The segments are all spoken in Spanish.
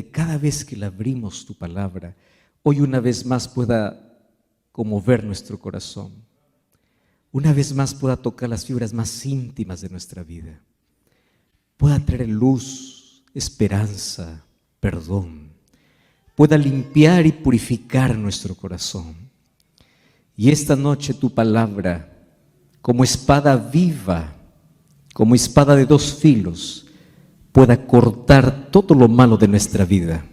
cada vez que le abrimos tu palabra, hoy una vez más pueda conmover nuestro corazón, una vez más pueda tocar las fibras más íntimas de nuestra vida, pueda traer luz, esperanza, perdón, pueda limpiar y purificar nuestro corazón. Y esta noche tu palabra, como espada viva, como espada de dos filos, pueda cortar todo lo malo de nuestra vida,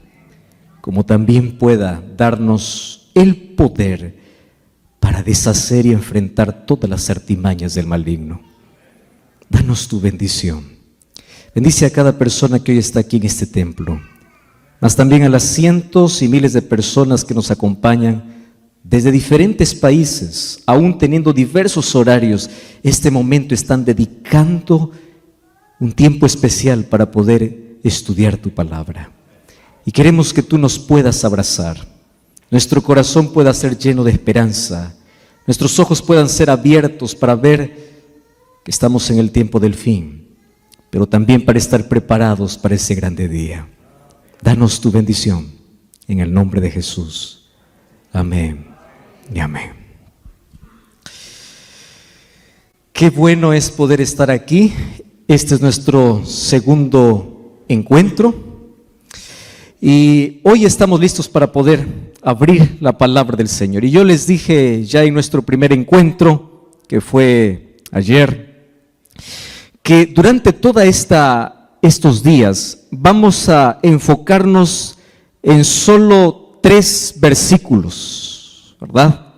como también pueda darnos el poder para deshacer y enfrentar todas las artimañas del maligno. Danos tu bendición. Bendice a cada persona que hoy está aquí en este templo, mas también a las cientos y miles de personas que nos acompañan desde diferentes países, aún teniendo diversos horarios. Este momento están dedicando un tiempo especial para poder estudiar tu palabra. Y queremos que tú nos puedas abrazar, nuestro corazón pueda ser lleno de esperanza, nuestros ojos puedan ser abiertos para ver que estamos en el tiempo del fin, pero también para estar preparados para ese grande día. Danos tu bendición en el nombre de Jesús. Amén y amén. Qué bueno es poder estar aquí. Este es nuestro segundo encuentro y hoy estamos listos para poder abrir la palabra del Señor. Y yo les dije ya en nuestro primer encuentro, que fue ayer, que durante toda estos días vamos a enfocarnos en solo 3 versículos, ¿verdad?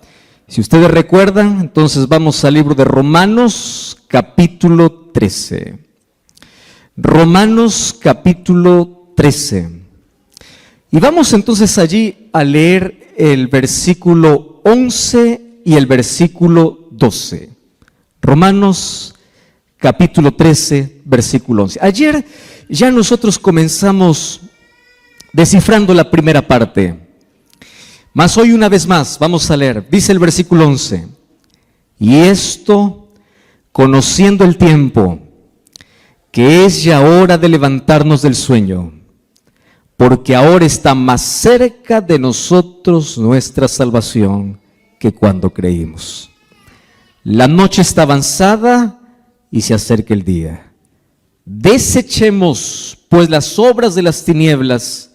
Si ustedes recuerdan, entonces vamos al libro de Romanos, capítulo 13. Romanos, capítulo 13. Y vamos entonces allí a leer el versículo 11 y el versículo 12. Romanos, capítulo 13, versículo 11. Ayer ya nosotros comenzamos descifrando la primera parte. Mas hoy una vez más vamos a leer, dice el versículo 11, y esto conociendo el tiempo, que es ya hora de levantarnos del sueño, porque ahora está más cerca de nosotros nuestra salvación que cuando creímos. La noche está avanzada y se acerca el día. Desechemos pues las obras de las tinieblas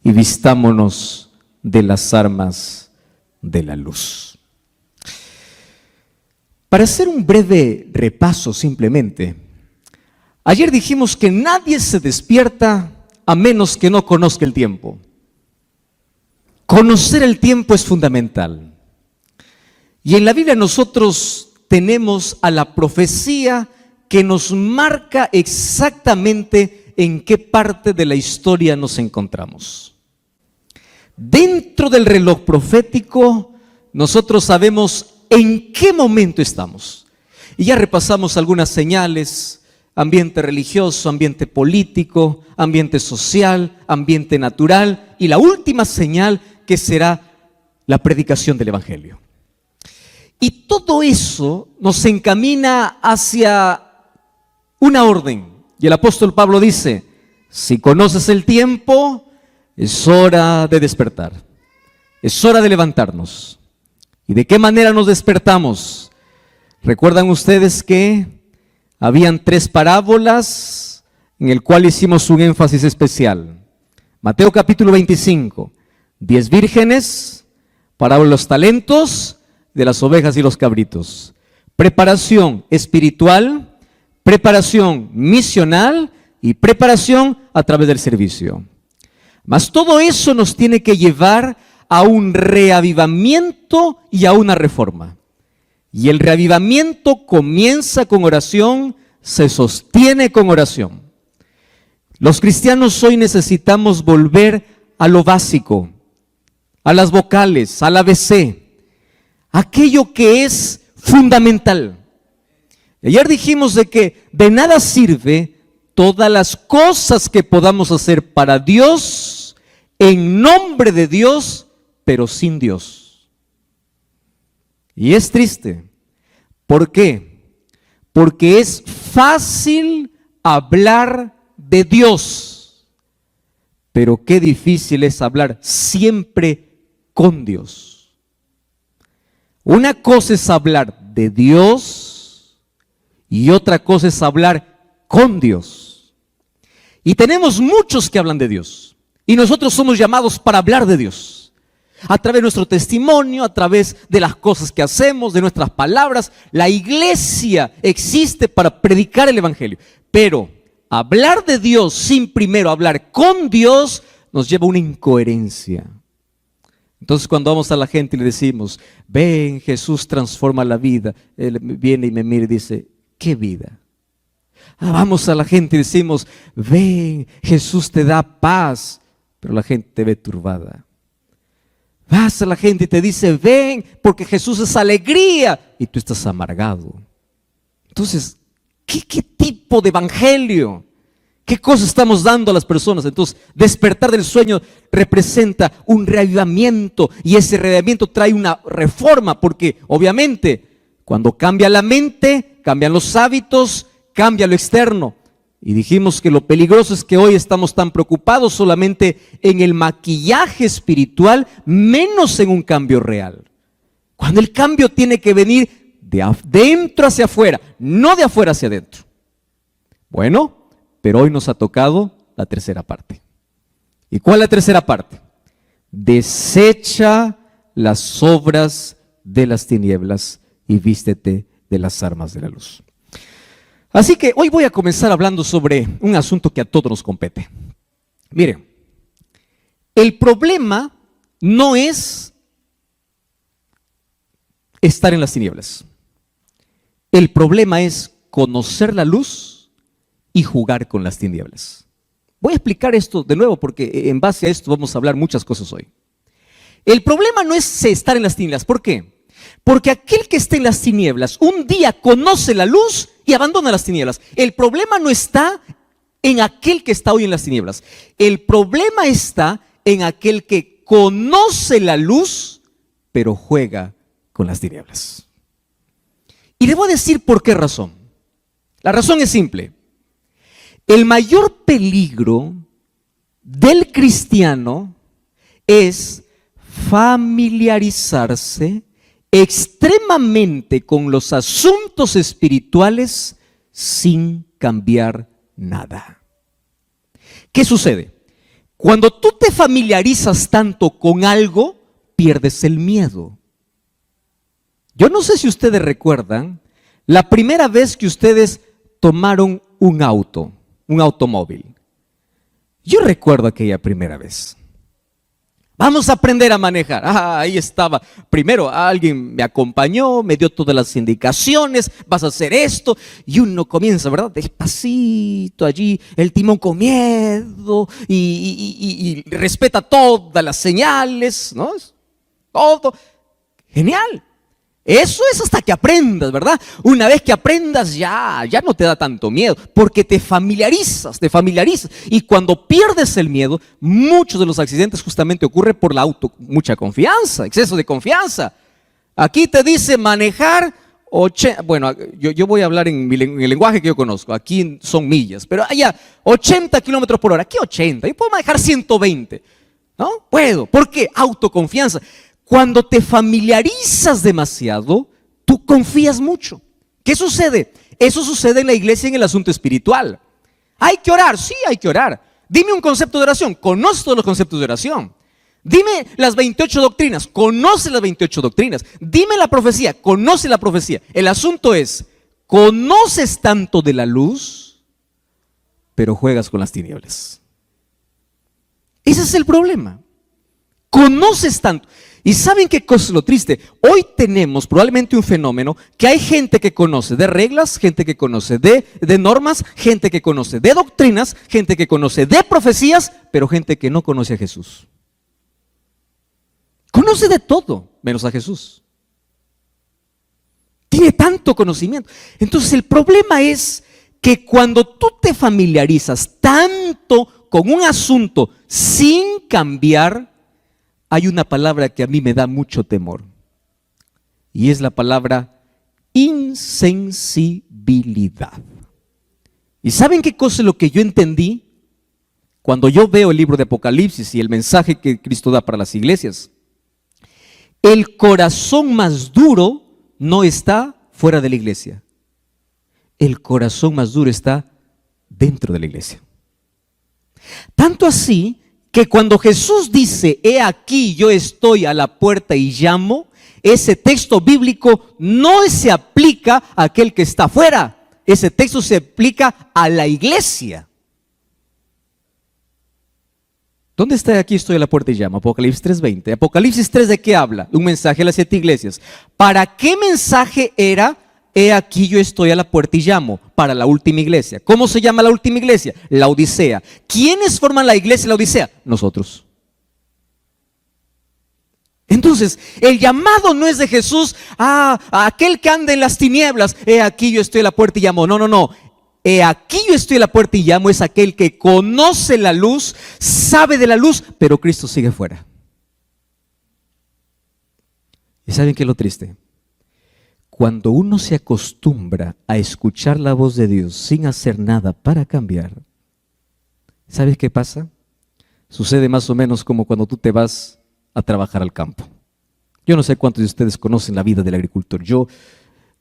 y vistámonos de las armas de la luz. Para hacer un breve repaso simplemente, ayer dijimos que nadie se despierta a menos que no conozca el tiempo. Conocer el tiempo es fundamental. Y en la Biblia nosotros tenemos a la profecía que nos marca exactamente en qué parte de la historia nos encontramos. Dentro del reloj profético, nosotros sabemos en qué momento estamos. Y ya repasamos algunas señales: ambiente religioso, ambiente político, ambiente social, ambiente natural, y la última señal que será la predicación del Evangelio. Y todo eso nos encamina hacia una orden. Y el apóstol Pablo dice: si conoces el tiempo, es hora de despertar, es hora de levantarnos. ¿Y de qué manera nos despertamos? ¿Recuerdan ustedes que habían 3 parábolas en el cual hicimos un énfasis especial? Mateo capítulo 25, 10 vírgenes, parábola de los talentos, de las ovejas y los cabritos. Preparación espiritual, preparación misional y preparación a través del servicio. Mas todo eso nos tiene que llevar a un reavivamiento y a una reforma. Y el reavivamiento comienza con oración, se sostiene con oración. Los cristianos hoy necesitamos volver a lo básico, a las vocales, al ABC, aquello que es fundamental. Ayer dijimos de que de nada sirve todas las cosas que podamos hacer para Dios, en nombre de Dios, pero sin Dios. Y es triste. ¿Por qué? Porque es fácil hablar de Dios, pero qué difícil es hablar siempre con Dios. Una cosa es hablar de Dios y otra cosa es hablar con Dios. Y tenemos muchos que hablan de Dios. Y nosotros somos llamados para hablar de Dios. A través de nuestro testimonio, a través de las cosas que hacemos, de nuestras palabras. La iglesia existe para predicar el evangelio. Pero hablar de Dios sin primero hablar con Dios nos lleva a una incoherencia. Entonces cuando vamos a la gente y le decimos, ven, Jesús transforma la vida, él viene y me mira y dice, ¿qué vida? Vamos a la gente y decimos, ven, Jesús te da paz, pero la gente te ve turbada. Vas a la gente y te dice, ven, porque Jesús es alegría, y tú estás amargado. Entonces, ¿qué tipo de evangelio? ¿Qué cosa estamos dando a las personas? Entonces, despertar del sueño representa un reavivamiento, y ese reavivamiento trae una reforma, porque obviamente cuando cambia la mente, cambian los hábitos, cambia lo externo. Y dijimos que lo peligroso es que hoy estamos tan preocupados solamente en el maquillaje espiritual, menos en un cambio real. Cuando el cambio tiene que venir de adentro hacia afuera, no de afuera hacia adentro. Bueno, pero hoy nos ha tocado la tercera parte. ¿Y cuál es la tercera parte? Desecha las obras de las tinieblas y vístete de las armas de la luz. Así que hoy voy a comenzar hablando sobre un asunto que a todos nos compete. Miren, el problema no es estar en las tinieblas. El problema es conocer la luz y jugar con las tinieblas. Voy a explicar esto de nuevo porque en base a esto vamos a hablar muchas cosas hoy. El problema no es estar en las tinieblas. ¿Por qué? Porque aquel que está en las tinieblas un día conoce la luz y abandona las tinieblas. El problema no está en aquel que está hoy en las tinieblas. El problema está en aquel que conoce la luz, pero juega con las tinieblas. Y le voy a decir por qué razón. La razón es simple. El mayor peligro del cristiano es familiarizarse extremadamente con los asuntos espirituales sin cambiar nada. ¿Qué sucede? Cuando tú te familiarizas tanto con algo, pierdes el miedo. Yo no sé si ustedes recuerdan la primera vez que ustedes tomaron un automóvil. Yo recuerdo aquella primera vez. Vamos a aprender a manejar. Ahí estaba. Primero alguien me acompañó, me dio todas las indicaciones, vas a hacer esto. Y uno comienza, ¿verdad? Despacito allí, el timón con miedo y respeta todas las señales, ¿no? Todo. Genial. Eso es hasta que aprendas, ¿verdad? Una vez que aprendas ya no te da tanto miedo, porque te familiarizas. Y cuando pierdes el miedo, muchos de los accidentes justamente ocurren por mucha confianza, exceso de confianza. Aquí te dice manejar, bueno, yo voy a hablar en el lenguaje que yo conozco, aquí son millas, pero allá 80 kilómetros por hora, aquí 80, yo puedo manejar 120, ¿no? Puedo, ¿por qué? Autoconfianza. Cuando te familiarizas demasiado, tú confías mucho. ¿Qué sucede? Eso sucede en la iglesia en el asunto espiritual. ¿Hay que orar? Sí, hay que orar. Dime un concepto de oración. Conoce todos los conceptos de oración. Dime las 28 doctrinas. Conoce las 28 doctrinas. Dime la profecía. Conoce la profecía. El asunto es, conoces tanto de la luz, pero juegas con las tinieblas. Ese es el problema. Conoces tanto. ¿Y saben qué cosa es lo triste? Hoy tenemos probablemente un fenómeno que hay gente que conoce de reglas, gente que conoce de normas, gente que conoce de doctrinas, gente que conoce de profecías, pero gente que no conoce a Jesús. Conoce de todo, menos a Jesús. Tiene tanto conocimiento. Entonces el problema es que cuando tú te familiarizas tanto con un asunto sin cambiar, hay una palabra que a mí me da mucho temor, y es la palabra insensibilidad. ¿Y saben qué cosa es lo que yo entendí? cuando yo veo el libro de Apocalipsis y el mensaje que Cristo da para las iglesias, el corazón más duro no está fuera de la iglesia. El corazón más duro está dentro de la iglesia. Tanto así que cuando Jesús dice, he aquí yo estoy a la puerta y llamo, ese texto bíblico no se aplica a aquel que está afuera. Ese texto se aplica a la iglesia. ¿Dónde está? Aquí estoy a la puerta y llamo. Apocalipsis 3:20. Apocalipsis 3, ¿de qué habla? Un mensaje a las 7 iglesias. ¿Para qué mensaje era? He aquí yo estoy a la puerta y llamo. Para la última iglesia. ¿Cómo se llama la última iglesia? La Odisea. ¿Quiénes forman la iglesia de la Odisea? Nosotros. Entonces, el llamado no es de Jesús a aquel que anda en las tinieblas. He aquí yo estoy a la puerta y llamo. No, no, no. He aquí yo estoy a la puerta y llamo, es aquel que conoce la luz, sabe de la luz, pero Cristo sigue fuera. ¿Y saben qué es lo triste? Cuando uno se acostumbra a escuchar la voz de Dios sin hacer nada para cambiar, ¿sabes qué pasa? Sucede más o menos como cuando tú te vas a trabajar al campo. Yo no sé cuántos de ustedes conocen la vida del agricultor. Yo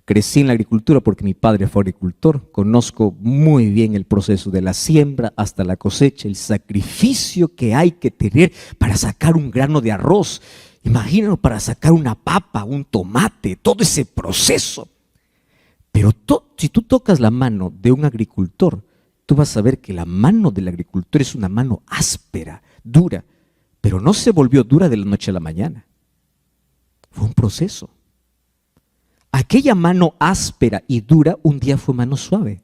crecí en la agricultura porque mi padre fue agricultor. Conozco muy bien el proceso de la siembra hasta la cosecha, el sacrificio que hay que tener para sacar un grano de arroz. Imagínalo, para sacar una papa, un tomate, todo ese proceso. Pero si tú tocas la mano de un agricultor, tú vas a ver que la mano del agricultor es una mano áspera, dura, pero no se volvió dura de la noche a la mañana. Fue un proceso. Aquella mano áspera y dura un día fue mano suave.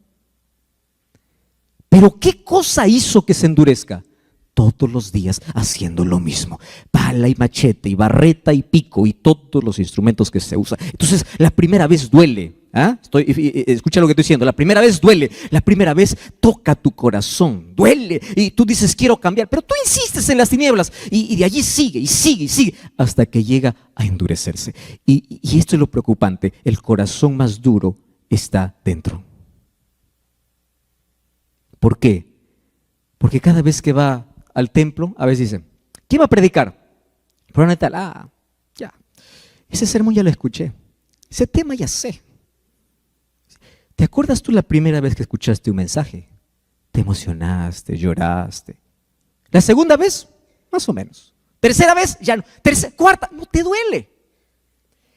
Pero ¿qué cosa hizo que se endurezca? Todos los días haciendo lo mismo. Pala y machete y barreta y pico y todos los instrumentos que se usan. Entonces la primera vez duele. Escucha lo que estoy diciendo. La primera vez duele. La primera vez toca tu corazón. Duele. Y tú dices quiero cambiar. Pero tú insistes en las tinieblas. Y de allí sigue y sigue y sigue. Hasta que llega a endurecerse. Y esto es lo preocupante. El corazón más duro está dentro. ¿Por qué? Porque cada vez que va al templo, a veces dice, ¿quién va a predicar? Fulano de tal. Ya. Ese sermón ya lo escuché. Ese tema ya sé. ¿Te acuerdas tú la primera vez que escuchaste un mensaje? Te emocionaste, lloraste. La segunda vez, más o menos. Tercera vez, ya no. Cuarta, no te duele.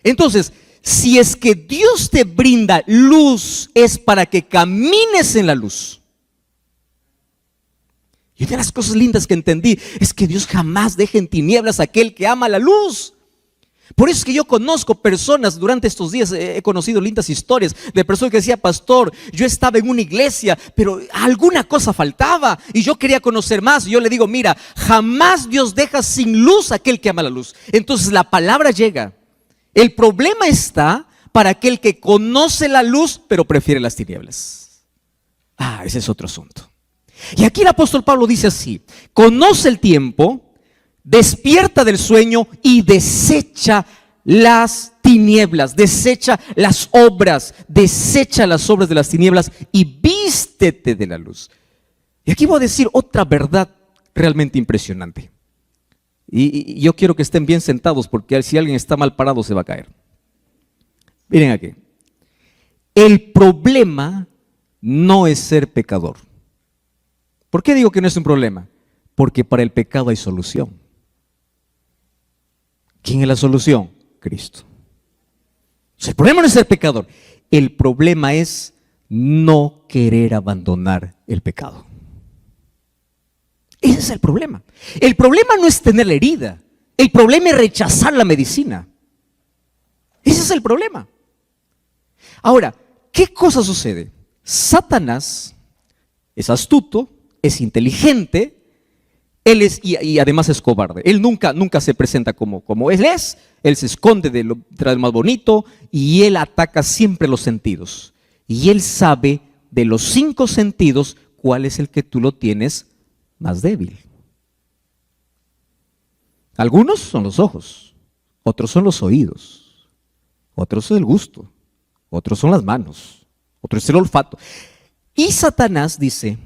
Entonces, si es que Dios te brinda luz, es para que camines en la luz. Y una de las cosas lindas que entendí es que Dios jamás deja en tinieblas a aquel que ama la luz. Por eso es que yo conozco personas, durante estos días he conocido lindas historias de personas que decían, pastor, yo estaba en una iglesia, pero alguna cosa faltaba y yo quería conocer más. Y yo le digo, mira, jamás Dios deja sin luz a aquel que ama la luz. Entonces la palabra llega. El problema está para aquel que conoce la luz, pero prefiere las tinieblas. Ese es otro asunto. Y aquí el apóstol Pablo dice así, conoce el tiempo, despierta del sueño y desecha las tinieblas, desecha las obras de las tinieblas y vístete de la luz. Y aquí voy a decir otra verdad realmente impresionante. Y yo quiero que estén bien sentados porque si alguien está mal parado se va a caer. Miren aquí. El problema no es ser pecador. ¿Por qué digo que no es un problema? Porque para el pecado hay solución. ¿Quién es la solución? Cristo. O sea, el problema no es ser pecador. El problema es no querer abandonar el pecado. Ese es el problema. El problema no es tener la herida. El problema es rechazar la medicina. Ese es el problema. Ahora, ¿qué cosa sucede? Satanás es astuto, es inteligente, él es, y además es cobarde. Él nunca se presenta como él es. Él se esconde de lo más bonito y él ataca siempre los sentidos. Y él sabe de los 5 sentidos cuál es el que tú lo tienes más débil. Algunos son los ojos, otros son los oídos, otros es el gusto, otros son las manos, otros es el olfato. Y Satanás dice,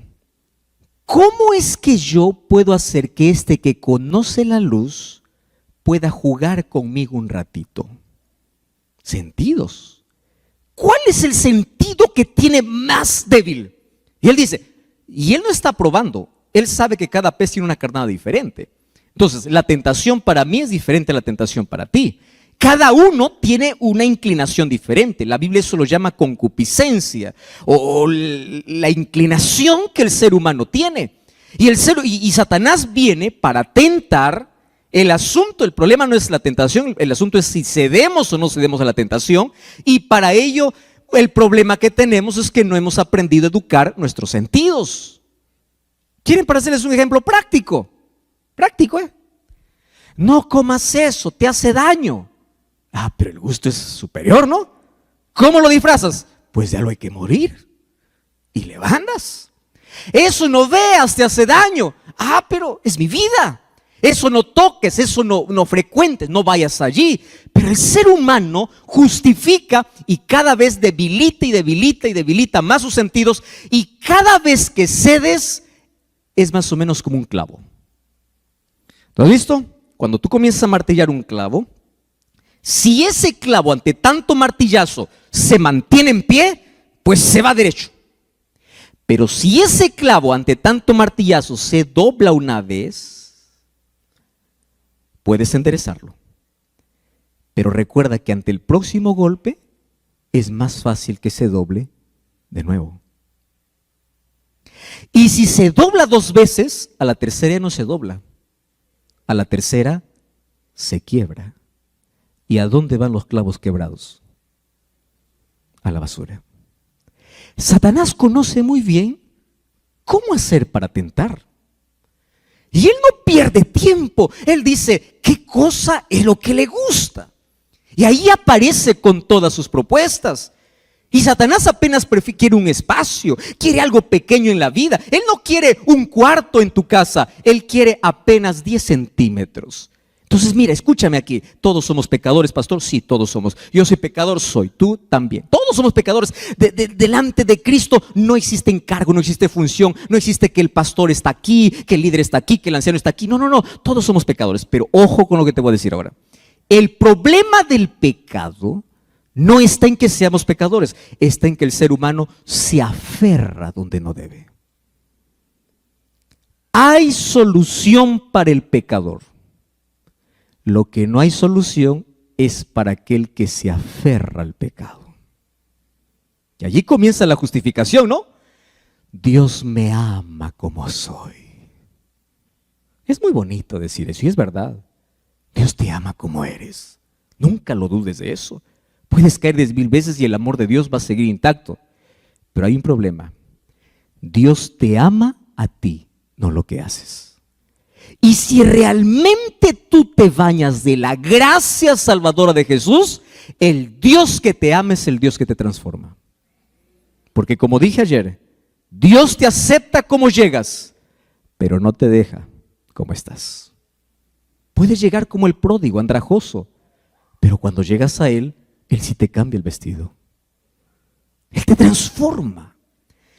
¿cómo es que yo puedo hacer que este que conoce la luz pueda jugar conmigo un ratito? Sentidos. ¿Cuál es el sentido que tiene más débil? Y él dice, y él no está probando, él sabe que cada pez tiene una carnada diferente. Entonces, la tentación para mí es diferente a la tentación para ti. Cada uno tiene una inclinación diferente. La Biblia eso lo llama concupiscencia o la inclinación que el ser humano tiene. Y Satanás viene para tentar. El problema no es la tentación, el asunto es si cedemos o no cedemos a la tentación. Y para ello, el problema que tenemos es que no hemos aprendido a educar nuestros sentidos. ¿Quieren para hacerles un ejemplo práctico? Práctico, ¿eh? No comas eso, te hace daño. Ah, pero el gusto es superior, ¿no? ¿Cómo lo disfrazas? Pues ya lo hay que morir. Y le mandas. Eso no veas, te hace daño. Ah, pero es mi vida. Eso no toques, eso no frecuentes, no vayas allí. Pero el ser humano justifica y cada vez debilita y debilita y debilita más sus sentidos. Y cada vez que cedes es más o menos como un clavo. ¿Lo has visto? Cuando tú comienzas a martillar un clavo, si ese clavo ante tanto martillazo se mantiene en pie, pues se va derecho. Pero si ese clavo ante tanto martillazo se dobla una vez, puedes enderezarlo. Pero recuerda que ante el próximo golpe es más fácil que se doble de nuevo. Y si se dobla 2 veces, a la tercera ya no se dobla. A la tercera se quiebra. ¿Y a dónde van los clavos quebrados? A la basura. Satanás conoce muy bien cómo hacer para tentar. Y él no pierde tiempo. Él dice, ¿qué cosa es lo que le gusta? Y ahí aparece con todas sus propuestas. Y Satanás apenas quiere un espacio, quiere algo pequeño en la vida. Él no quiere un cuarto en tu casa, él quiere apenas 10 centímetros. Entonces mira, escúchame aquí, todos somos pecadores, pastor, sí, todos somos. Yo soy pecador, soy, tú también. Todos somos pecadores. Delante de Cristo no existe encargo, no existe función, no existe que el pastor está aquí, que el líder está aquí, que el anciano está aquí. No, todos somos pecadores. Pero ojo con lo que te voy a decir ahora. El problema del pecado no está en que seamos pecadores, está en que el ser humano se aferra donde no debe. Hay solución para el pecador. Lo que no hay solución es para aquel que se aferra al pecado. Y allí comienza la justificación, ¿no? Dios me ama como soy. Es muy bonito decir eso, y es verdad. Dios te ama como eres. Nunca lo dudes de eso. Puedes caer 10,000 veces y el amor de Dios va a seguir intacto. Pero hay un problema. Dios te ama a ti, no lo que haces. Y si realmente tú te bañas de la gracia salvadora de Jesús, el Dios que te ama es el Dios que te transforma. Porque como dije ayer, Dios te acepta como llegas, pero no te deja como estás. Puedes llegar como el pródigo, andrajoso, pero cuando llegas a Él sí te cambia el vestido. Él te transforma.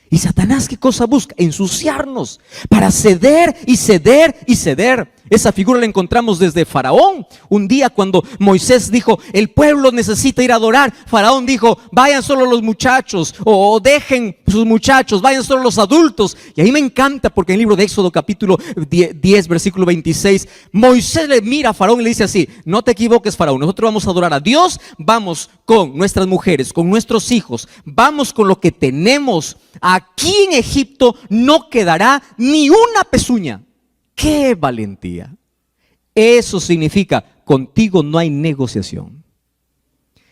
Y Satanás, ¿qué cosa busca? Ensuciarnos para ceder y ceder y ceder. Esa figura la encontramos desde Faraón. Un día cuando Moisés dijo, el pueblo necesita ir a adorar, Faraón dijo, vayan solo los muchachos, o dejen sus muchachos, vayan solo los adultos. Y ahí me encanta porque en el libro de Éxodo capítulo 10 versículo 26, Moisés le mira a Faraón y le dice así, no te equivoques, Faraón, nosotros vamos a adorar a Dios, vamos con nuestras mujeres, con nuestros hijos, vamos con lo que tenemos. Aquí en Egipto no quedará ni una pezuña. ¡Qué valentía! Eso significa, contigo no hay negociación.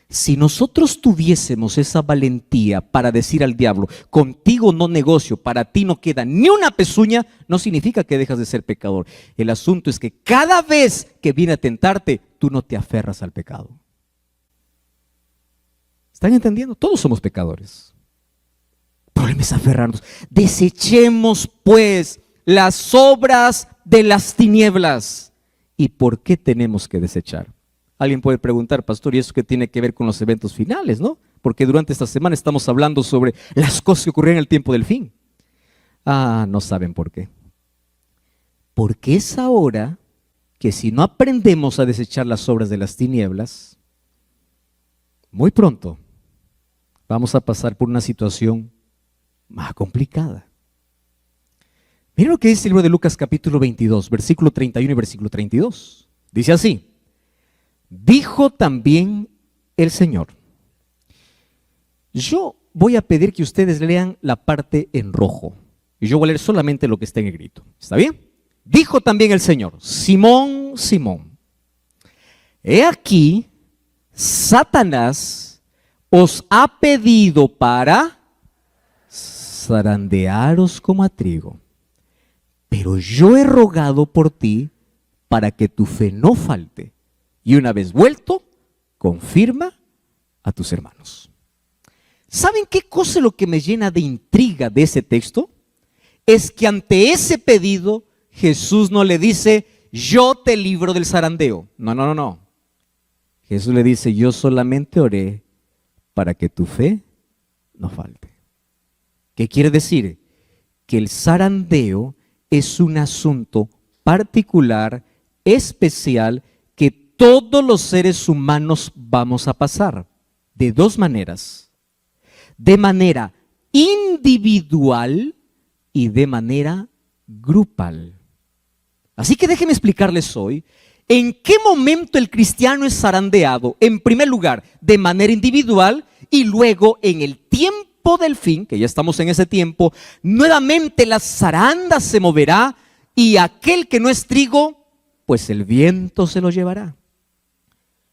Si nosotros tuviésemos esa valentía para decir al diablo, contigo no negocio, para ti no queda ni una pezuña, no significa que dejas de ser pecador. El asunto es que cada vez que viene a tentarte, tú no te aferras al pecado. ¿Están entendiendo? Todos somos pecadores. El problema es aferrarnos. Desechemos pues las obras de las tinieblas. ¿Y por qué tenemos que desechar? Alguien puede preguntar, pastor, ¿y eso qué tiene que ver con los eventos finales, no? Porque durante esta semana estamos hablando sobre las cosas que ocurrieron en el tiempo del fin. No saben por qué. Porque es ahora que si no aprendemos a desechar las obras de las tinieblas, muy pronto vamos a pasar por una situación más complicada. Miren lo que dice el libro de Lucas capítulo 22, versículo 31 y versículo 32. Dice así: dijo también el Señor. Yo voy a pedir que ustedes lean la parte en rojo y yo voy a leer solamente lo que está en negrito. ¿Está bien? Dijo también el Señor: Simón, Simón, he aquí Satanás os ha pedido para zarandearos como a trigo, pero yo he rogado por ti para que tu fe no falte, y una vez vuelto, confirma a tus hermanos. ¿Saben qué cosa es lo que me llena de intriga de ese texto? Es que ante ese pedido Jesús no le dice: yo te libro del zarandeo. No. Jesús le dice: yo solamente oré para que tu fe no falte. ¿Qué quiere decir? Que el zarandeo es un asunto particular, especial, que todos los seres humanos vamos a pasar de dos maneras: de manera individual y de manera grupal. Así que déjenme explicarles hoy en qué momento el cristiano es zarandeado. En primer lugar, de manera individual, y luego en el tiempo del fin, que ya estamos en ese tiempo, nuevamente la zaranda se moverá y aquel que no es trigo, pues el viento se lo llevará.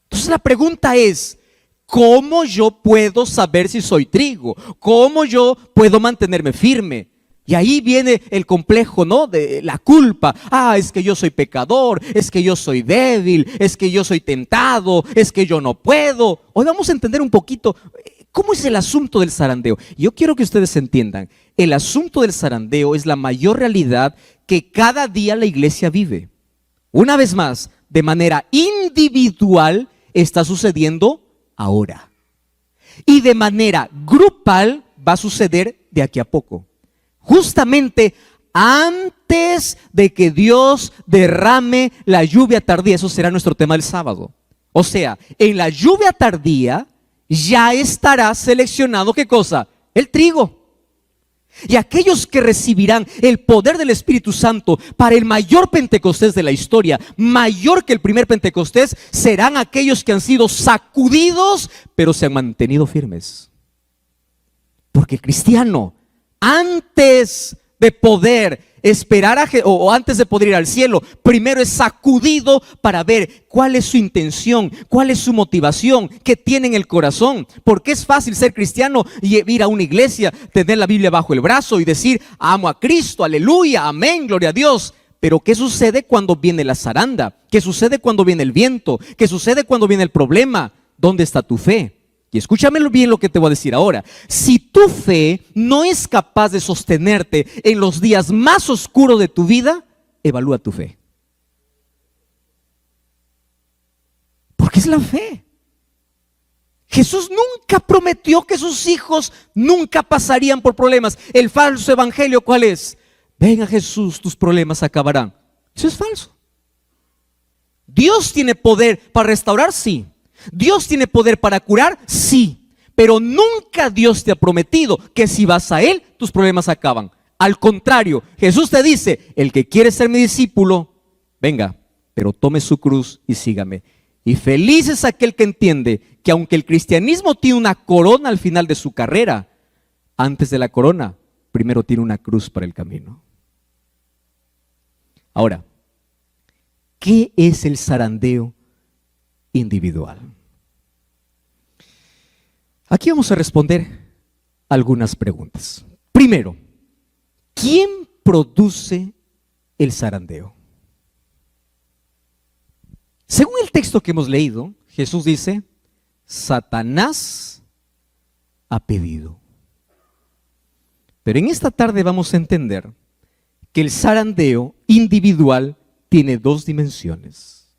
Entonces la pregunta es: ¿cómo yo puedo saber si soy trigo? ¿Cómo yo puedo mantenerme firme? Y ahí viene el complejo, ¿no? De la culpa. Es que yo soy pecador, es que yo soy débil, es que yo soy tentado, es que yo no puedo. Hoy vamos a entender un poquito cómo es el asunto del zarandeo. Yo quiero que ustedes entiendan, el asunto del zarandeo es la mayor realidad que cada día la iglesia vive. Una vez más, de manera individual está sucediendo ahora. Y de manera grupal va a suceder de aquí a poco. Justamente antes de que Dios derrame la lluvia tardía. Eso será nuestro tema del sábado. O sea, en la lluvia tardía ya estará seleccionado, ¿qué cosa? El trigo. Y aquellos que recibirán el poder del Espíritu Santo para el mayor Pentecostés de la historia, mayor que el primer Pentecostés, serán aquellos que han sido sacudidos, pero se han mantenido firmes. Porque el cristiano, antes de poder esperar o antes de poder ir al cielo, primero es sacudido para ver cuál es su intención, cuál es su motivación, qué tiene en el corazón. Porque es fácil ser cristiano y ir a una iglesia, tener la Biblia bajo el brazo y decir: amo a Cristo, aleluya, amén, gloria a Dios. Pero ¿qué sucede cuando viene la zaranda? ¿Qué sucede cuando viene el viento? ¿Qué sucede cuando viene el problema? ¿Dónde está tu fe? Y escúchame bien lo que te voy a decir ahora. Si tu fe no es capaz de sostenerte en los días más oscuros de tu vida, evalúa tu fe. Porque es la fe. Jesús nunca prometió que sus hijos nunca pasarían por problemas. El falso evangelio, ¿cuál es? Ven a Jesús, tus problemas acabarán. Eso es falso. Dios tiene poder para restaurar, sí. Dios tiene poder para curar, sí. Pero nunca Dios te ha prometido que si vas a Él, tus problemas acaban. Al contrario, Jesús te dice: el que quiere ser mi discípulo, venga, pero tome su cruz y sígame. Y feliz es aquel que entiende que aunque el cristianismo tiene una corona al final de su carrera, antes de la corona, primero tiene una cruz para el camino. Ahora, ¿qué es el zarandeo individual? Aquí vamos a responder algunas preguntas. Primero, ¿quién produce el zarandeo? Según el texto que hemos leído, Jesús dice: Satanás ha pedido. Pero en esta tarde vamos a entender que el zarandeo individual tiene dos dimensiones.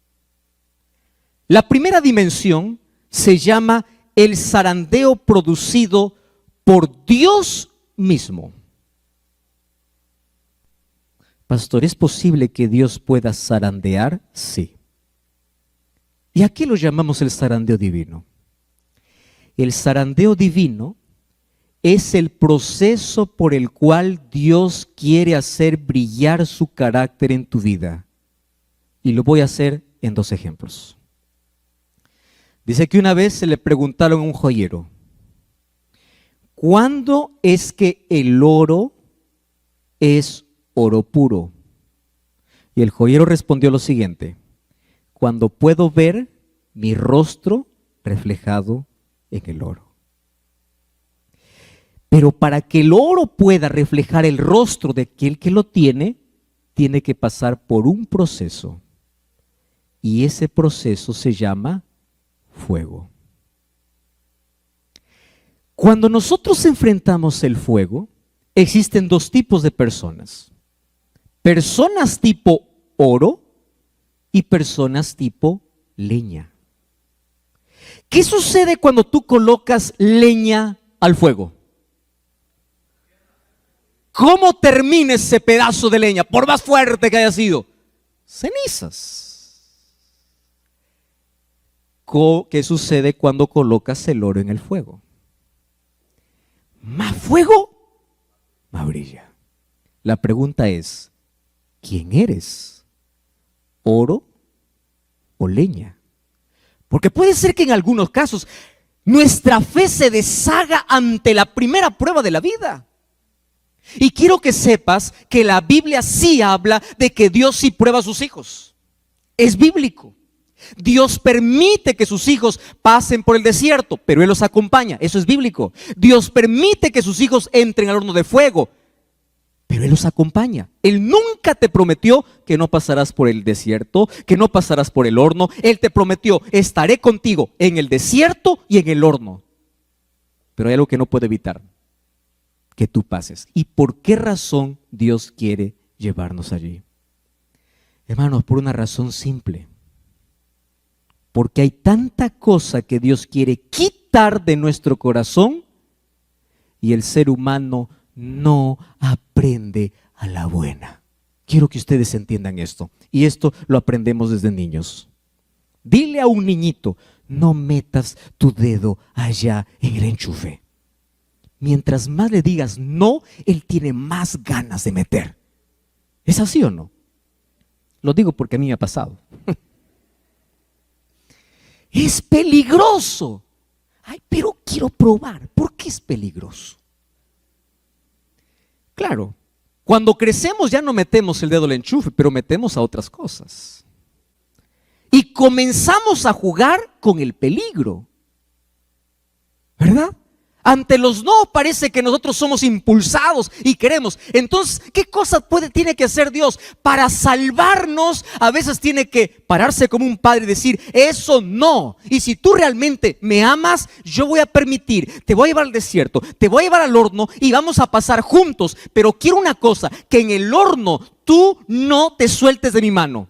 La primera dimensión se llama el zarandeo producido por Dios mismo. Pastor, ¿es posible que Dios pueda zarandear? Sí. ¿Y a qué lo llamamos el zarandeo divino? El zarandeo divino es el proceso por el cual Dios quiere hacer brillar su carácter en tu vida. Y lo voy a hacer en 2 ejemplos. Dice que una vez se le preguntaron a un joyero, ¿cuándo es que el oro es oro puro? Y el joyero respondió lo siguiente: cuando puedo ver mi rostro reflejado en el oro. Pero para que el oro pueda reflejar el rostro de aquel que lo tiene que pasar por un proceso. Y ese proceso se llama fuego. Cuando nosotros enfrentamos el fuego, existen 2 tipos de personas. Personas tipo oro y personas tipo leña. ¿Qué sucede cuando tú colocas leña al fuego? ¿Cómo termina ese pedazo de leña? Por más fuerte que haya sido, cenizas. ¿Qué sucede cuando colocas el oro en el fuego? Más fuego, más brilla. La pregunta es, ¿quién eres? ¿Oro o leña? Porque puede ser que en algunos casos nuestra fe se deshaga ante la primera prueba de la vida. Y quiero que sepas que la Biblia sí habla de que Dios sí prueba a sus hijos. Es bíblico. Dios permite que sus hijos pasen por el desierto, pero Él los acompaña. Eso es bíblico. Dios permite que sus hijos entren al horno de fuego, pero Él los acompaña. Él nunca te prometió que no pasarás por el desierto, que no pasarás por el horno. Él te prometió: estaré contigo en el desierto y en el horno. Pero hay algo que no puede evitar: que tú pases. ¿Y por qué razón Dios quiere llevarnos allí? Hermanos, por una razón simple. Porque hay tanta cosa que Dios quiere quitar de nuestro corazón y el ser humano no aprende a la buena. Quiero que ustedes entiendan esto. Y esto lo aprendemos desde niños. Dile a un niñito: no metas tu dedo allá en el enchufe. Mientras más le digas no, él tiene más ganas de meter. ¿Es así o no? Lo digo porque a mí me ha pasado. Es peligroso. Ay, pero quiero probar. ¿Por qué es peligroso? Claro, cuando crecemos ya no metemos el dedo al enchufe, pero metemos a otras cosas. Y comenzamos a jugar con el peligro. ¿Verdad? Ante los no parece que nosotros somos impulsados y queremos. Entonces, ¿qué cosa tiene que hacer Dios? Para salvarnos, a veces tiene que pararse como un padre y decir: eso no. Y si tú realmente me amas, yo voy a permitir, te voy a llevar al desierto, te voy a llevar al horno y vamos a pasar juntos. Pero quiero una cosa: que en el horno tú no te sueltes de mi mano.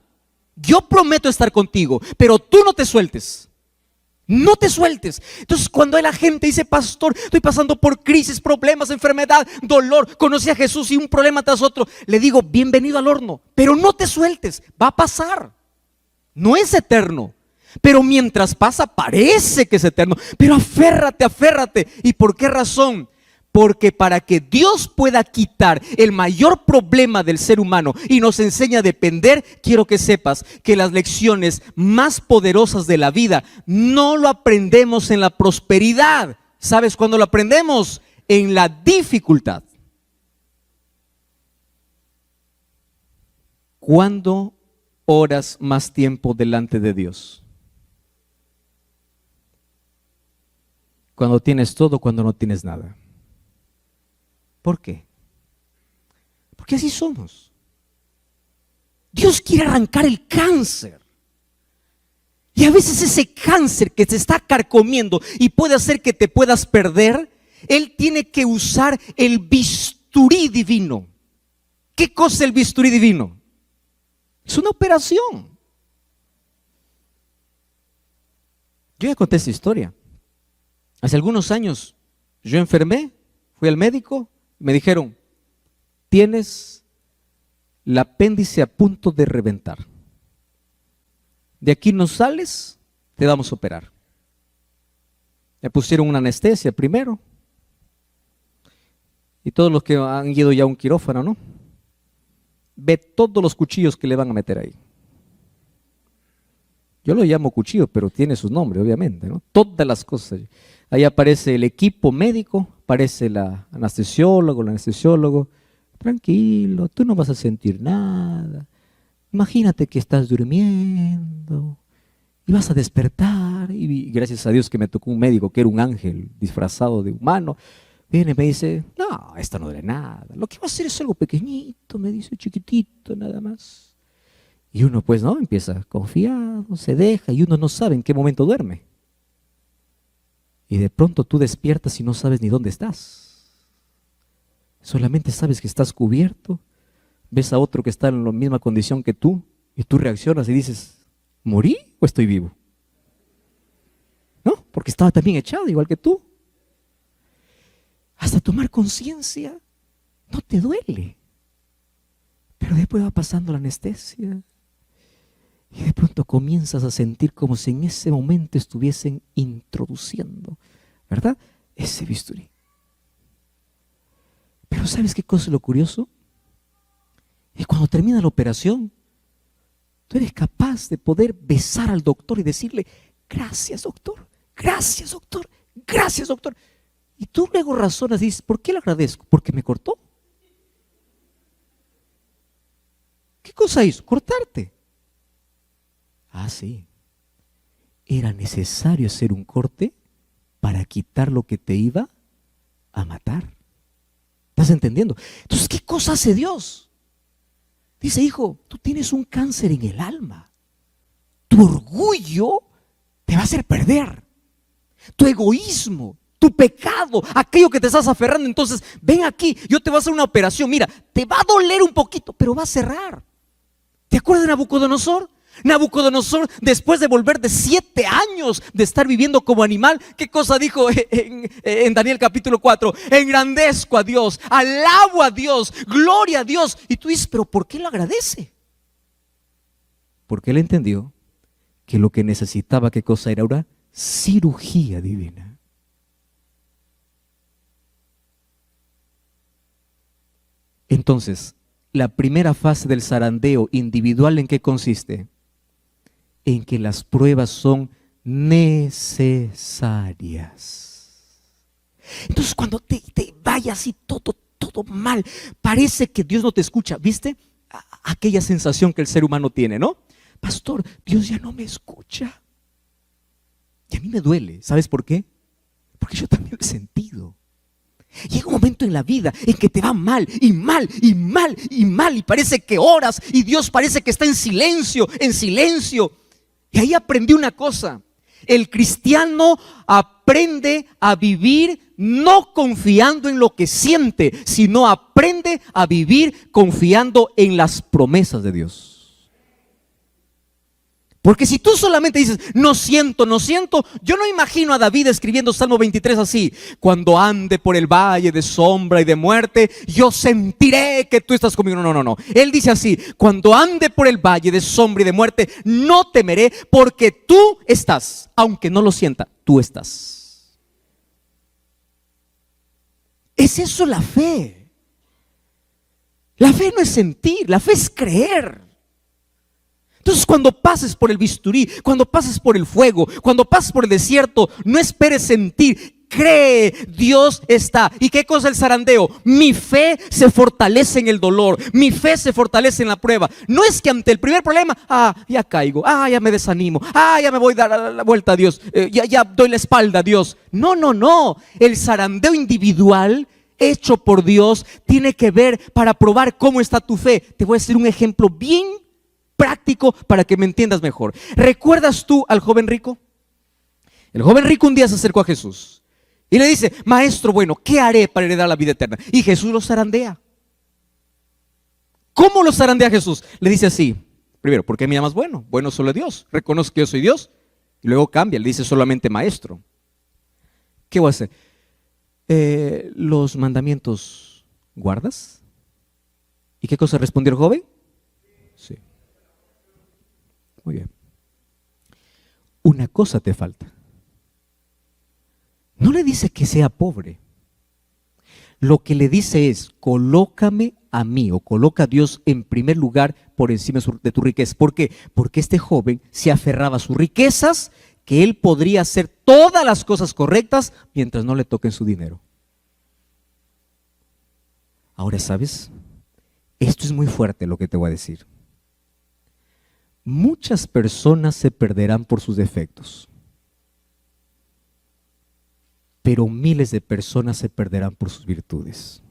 Yo prometo estar contigo, pero tú no te sueltes. No te sueltes. Entonces, cuando la gente dice: pastor, estoy pasando por crisis, problemas, enfermedad, dolor, conocí a Jesús y un problema tras otro, le digo: bienvenido al horno, pero no te sueltes, va a pasar. No es eterno, pero mientras pasa parece que es eterno. Pero aférrate, aférrate. ¿Y por qué razón? Porque para que Dios pueda quitar el mayor problema del ser humano y nos enseñe a depender, quiero que sepas que las lecciones más poderosas de la vida no lo aprendemos en la prosperidad. ¿Sabes cuándo lo aprendemos? En la dificultad. ¿Cuándo oras más tiempo delante de Dios? Cuando tienes todo, cuando no tienes nada. ¿Por qué? Porque así somos. Dios quiere arrancar el cáncer. Y a veces ese cáncer que te está carcomiendo y puede hacer que te puedas perder, Él tiene que usar el bisturí divino. ¿Qué cosa es el bisturí divino? Es una operación. Yo ya conté esta historia. Hace algunos años yo enfermé, fui al médico. Me dijeron: tienes el apéndice a punto de reventar. De aquí no sales, te vamos a operar. Me pusieron una anestesia primero. Y todos los que han ido ya a un quirófano, ¿no? Ve todos los cuchillos que le van a meter ahí. Yo lo llamo cuchillo, pero tiene su nombre, obviamente, ¿no? Todas las cosas. Ahí aparece el equipo médico, aparece la anestesiólogo, el anestesiólogo. Tranquilo, tú no vas a sentir nada. Imagínate que estás durmiendo y vas a despertar. Y gracias a Dios que me tocó un médico que era un ángel disfrazado de humano. Viene y me dice, no, esto no duele nada. Lo que va a hacer es algo pequeñito, me dice, chiquitito, nada más. Y uno pues no, empieza confiado, se deja y uno no sabe en qué momento duerme. Y de pronto tú despiertas y no sabes ni dónde estás. Solamente sabes que estás cubierto, ves a otro que está en la misma condición que tú y tú reaccionas y dices, ¿morí o estoy vivo? ¿No? Porque estaba también echado igual que tú. Hasta tomar conciencia no te duele. Pero después va pasando la anestesia y de pronto comienzas a sentir como si en ese momento estuviesen introduciendo, ¿verdad? Ese bisturí. Pero ¿sabes qué cosa es lo curioso? Es cuando termina la operación, tú eres capaz de poder besar al doctor y decirle, gracias doctor, gracias doctor, gracias doctor. Y tú luego razonas y dices, ¿por qué le agradezco? Porque me cortó. ¿Qué cosa hizo? Cortarte. Ah, sí. Era necesario hacer un corte para quitar lo que te iba a matar. ¿Estás entendiendo? Entonces, ¿qué cosa hace Dios? Dice, hijo, tú tienes un cáncer en el alma. Tu orgullo te va a hacer perder. Tu egoísmo, tu pecado, aquello que te estás aferrando. Entonces, ven aquí, yo te voy a hacer una operación. Mira, te va a doler un poquito, pero va a cerrar. ¿Te acuerdas de Nabucodonosor? Nabucodonosor, después de volver de 7 años de estar viviendo como animal, ¿qué cosa dijo en Daniel capítulo 4? Engrandezco a Dios, alabo a Dios, gloria a Dios. Y tú dices, ¿pero por qué lo agradece? Porque él entendió que lo que necesitaba, ¿qué cosa era? Una cirugía divina. Entonces, la primera fase del zarandeo individual, ¿en qué consiste? En que las pruebas son necesarias. Entonces, cuando te vaya así todo mal, parece que Dios no te escucha. ¿Viste? Aquella sensación que el ser humano tiene, ¿no? Pastor, Dios ya no me escucha. Y a mí me duele. ¿Sabes por qué? Porque yo también lo he sentido. Llega un momento en la vida en que te va mal y mal y mal y mal y parece que oras y Dios parece que está en silencio, en silencio. Y ahí aprendí una cosa: el cristiano aprende a vivir no confiando en lo que siente, sino aprende a vivir confiando en las promesas de Dios. Porque si tú solamente dices, no siento, yo no imagino a David escribiendo Salmo 23 así: cuando ande por el valle de sombra y de muerte, yo sentiré que tú estás conmigo. No. Él dice así: cuando ande por el valle de sombra y de muerte, no temeré, porque tú estás. Aunque no lo sienta, tú estás. ¿Es eso la fe? La fe no es sentir, la fe es creer. Entonces, cuando pases por el bisturí, cuando pases por el fuego, cuando pases por el desierto, no esperes sentir, cree, Dios está. ¿Y qué cosa es el zarandeo? Mi fe se fortalece en el dolor, mi fe se fortalece en la prueba. No es que ante el primer problema, ya caigo, ya me desanimo, ya me voy a dar la vuelta a Dios, ya doy la espalda a Dios. No. El zarandeo individual hecho por Dios tiene que ver para probar cómo está tu fe. Te voy a hacer un ejemplo bien práctico para que me entiendas mejor. ¿Recuerdas tú al joven rico? El joven rico un día se acercó a Jesús y le dice: maestro bueno, ¿qué haré para heredar la vida eterna? Y Jesús lo zarandea. ¿Cómo lo zarandea Jesús? Le dice así: primero, ¿por qué me llamas bueno? Bueno solo Dios, reconozco que yo soy Dios. Y luego cambia, le dice solamente maestro. ¿Qué voy a hacer? ¿Los mandamientos guardas? ¿Y qué cosa respondió el joven? Muy bien. Una cosa te falta. No le dice que sea pobre. Lo que le dice es, colócame a mí, o coloca a Dios en primer lugar por encima de tu riqueza. ¿Por qué? Porque este joven se aferraba a sus riquezas, que él podría hacer todas las cosas correctas mientras no le toquen su dinero. Ahora, ¿sabes? Esto es muy fuerte lo que te voy a decir. Muchas personas se perderán por sus defectos, pero miles de personas se perderán por sus virtudes.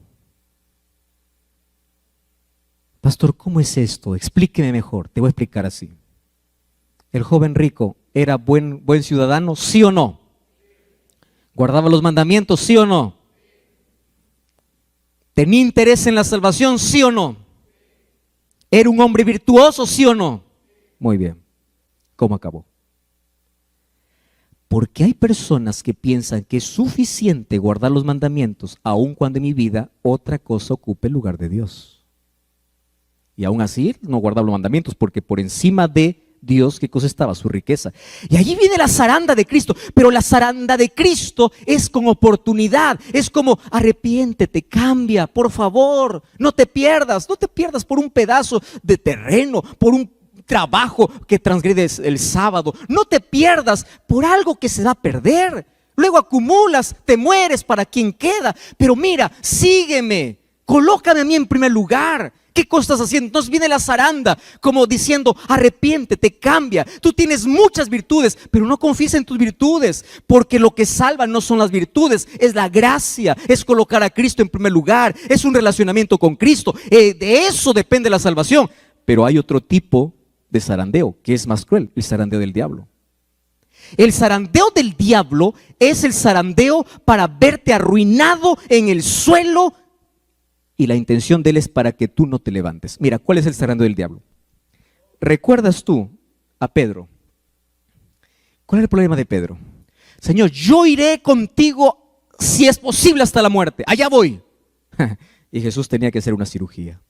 Pastor, ¿cómo es esto? Explíqueme mejor. Te voy a explicar así. ¿El joven rico era buen ciudadano? ¿Sí o no? ¿Guardaba los mandamientos? ¿Sí o no? ¿Tenía interés en la salvación? ¿Sí o no? ¿Era un hombre virtuoso? ¿Sí o no? Muy bien. ¿Cómo acabó? Porque hay personas que piensan que es suficiente guardar los mandamientos, aun cuando en mi vida otra cosa ocupe el lugar de Dios. Y aún así no guardaba los mandamientos, porque por encima de Dios, ¿qué cosa estaba? Su riqueza. Y allí viene la zaranda de Cristo. Pero la zaranda de Cristo es con oportunidad. Es como, arrepiéntete, cambia, por favor. No te pierdas por un pedazo de terreno, por un trabajo que transgredes el sábado. No te pierdas por algo que se va a perder. Luego acumulas, te mueres, para quien queda. Pero mira, sígueme, colócame a mí en primer lugar. ¿Qué cosa estás haciendo? Entonces viene la zaranda como diciendo, arrepiéntete, cambia. Tú tienes muchas virtudes, pero no confíes en tus virtudes, porque lo que salva no son las virtudes, es la gracia, es colocar a Cristo en primer lugar, es un relacionamiento con Cristo. De eso depende la salvación. Pero hay otro tipo de zarandeo que es más cruel, el zarandeo del diablo. El zarandeo del diablo es el zarandeo para verte arruinado en el suelo, y la intención de él es para que tú no te levantes. Mira, ¿cuál es el zarandeo del diablo? ¿Recuerdas tú a Pedro? ¿Cuál es el problema de Pedro? Señor, yo iré contigo si es posible hasta la muerte. Allá voy. Y Jesús tenía que hacer una cirugía.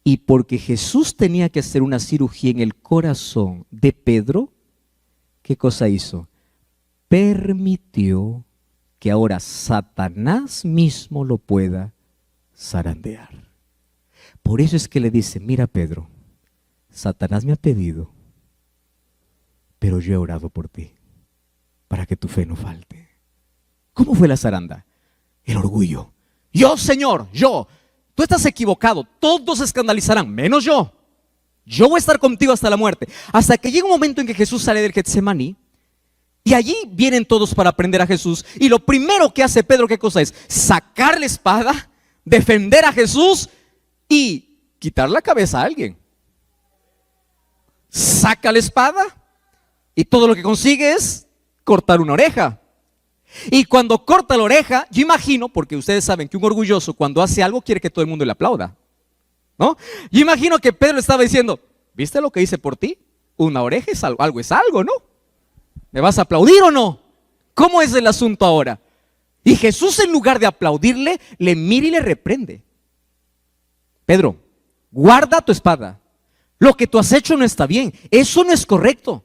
Y porque Jesús tenía que hacer una cirugía en el corazón de Pedro, ¿qué cosa hizo? Permitió que ahora Satanás mismo lo pueda zarandear. Por eso es que le dice, mira Pedro, Satanás me ha pedido, pero yo he orado por ti, para que tu fe no falte. ¿Cómo fue la zaranda? El orgullo. Yo, Señor, yo. Tú estás equivocado, todos se escandalizarán, menos yo. Yo voy a estar contigo hasta la muerte. Hasta que llega un momento en que Jesús sale del Getsemaní, y allí vienen todos para prender a Jesús. Y lo primero que hace Pedro, ¿qué cosa es? Sacar la espada, defender a Jesús y quitar la cabeza a alguien. Saca la espada y todo lo que consigue es cortar una oreja. Y cuando corta la oreja, yo imagino, porque ustedes saben que un orgulloso cuando hace algo quiere que todo el mundo le aplauda, ¿no? Yo imagino que Pedro estaba diciendo, ¿viste lo que hice por ti? Una oreja es algo, algo es algo, ¿no? ¿Me vas a aplaudir o no? ¿Cómo es el asunto ahora? Y Jesús, en lugar de aplaudirle, le mira y le reprende. Pedro, guarda tu espada. Lo que tú has hecho no está bien. Eso no es correcto.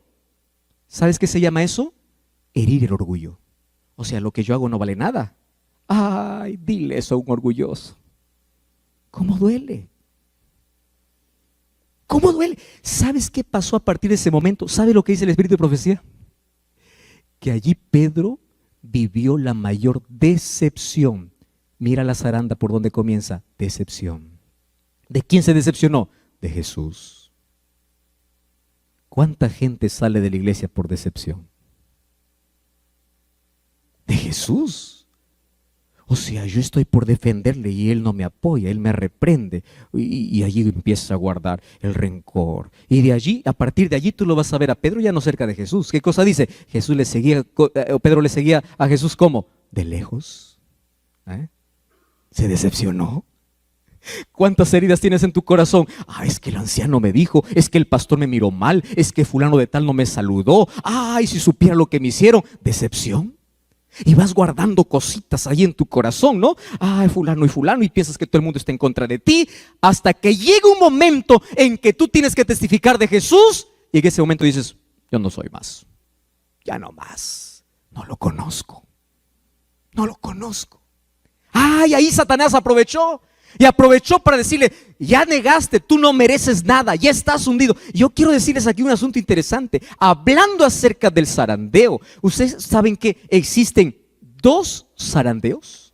¿Sabes qué se llama eso? Herir el orgullo. O sea, lo que yo hago no vale nada. Ay, dile eso a un orgulloso. ¿Cómo duele? ¿Cómo duele? ¿Sabes qué pasó a partir de ese momento? ¿Sabe lo que dice el Espíritu de Profecía? Que allí Pedro vivió la mayor decepción. Mira la zaranda por donde comienza. Decepción. ¿De quién se decepcionó? De Jesús. ¿Cuánta gente sale de la iglesia por decepción? De Jesús. O sea, yo estoy por defenderle y él no me apoya, él me reprende. Y allí empieza a guardar el rencor. Y de allí, a partir de allí tú lo vas a ver a Pedro ya no cerca de Jesús. ¿Qué cosa dice? Jesús le seguía, Pedro le seguía a Jesús ¿cómo? De lejos. Se decepcionó. ¿Cuántas heridas tienes en tu corazón? Es que el anciano me dijo, es que el pastor me miró mal, es que fulano de tal no me saludó. Si supiera lo que me hicieron. Decepción. Y vas guardando cositas ahí en tu corazón, ¿no? Fulano y fulano, y piensas que todo el mundo está en contra de ti, hasta que llega un momento en que tú tienes que testificar de Jesús y en ese momento dices, yo no soy más, ya no más, no lo conozco, no lo conozco. Ay, ahí Satanás aprovechó para decirle, ya negaste, tú no mereces nada, ya estás hundido. Yo quiero decirles aquí un asunto interesante, hablando acerca del zarandeo. ¿Ustedes saben que existen 2 zarandeos?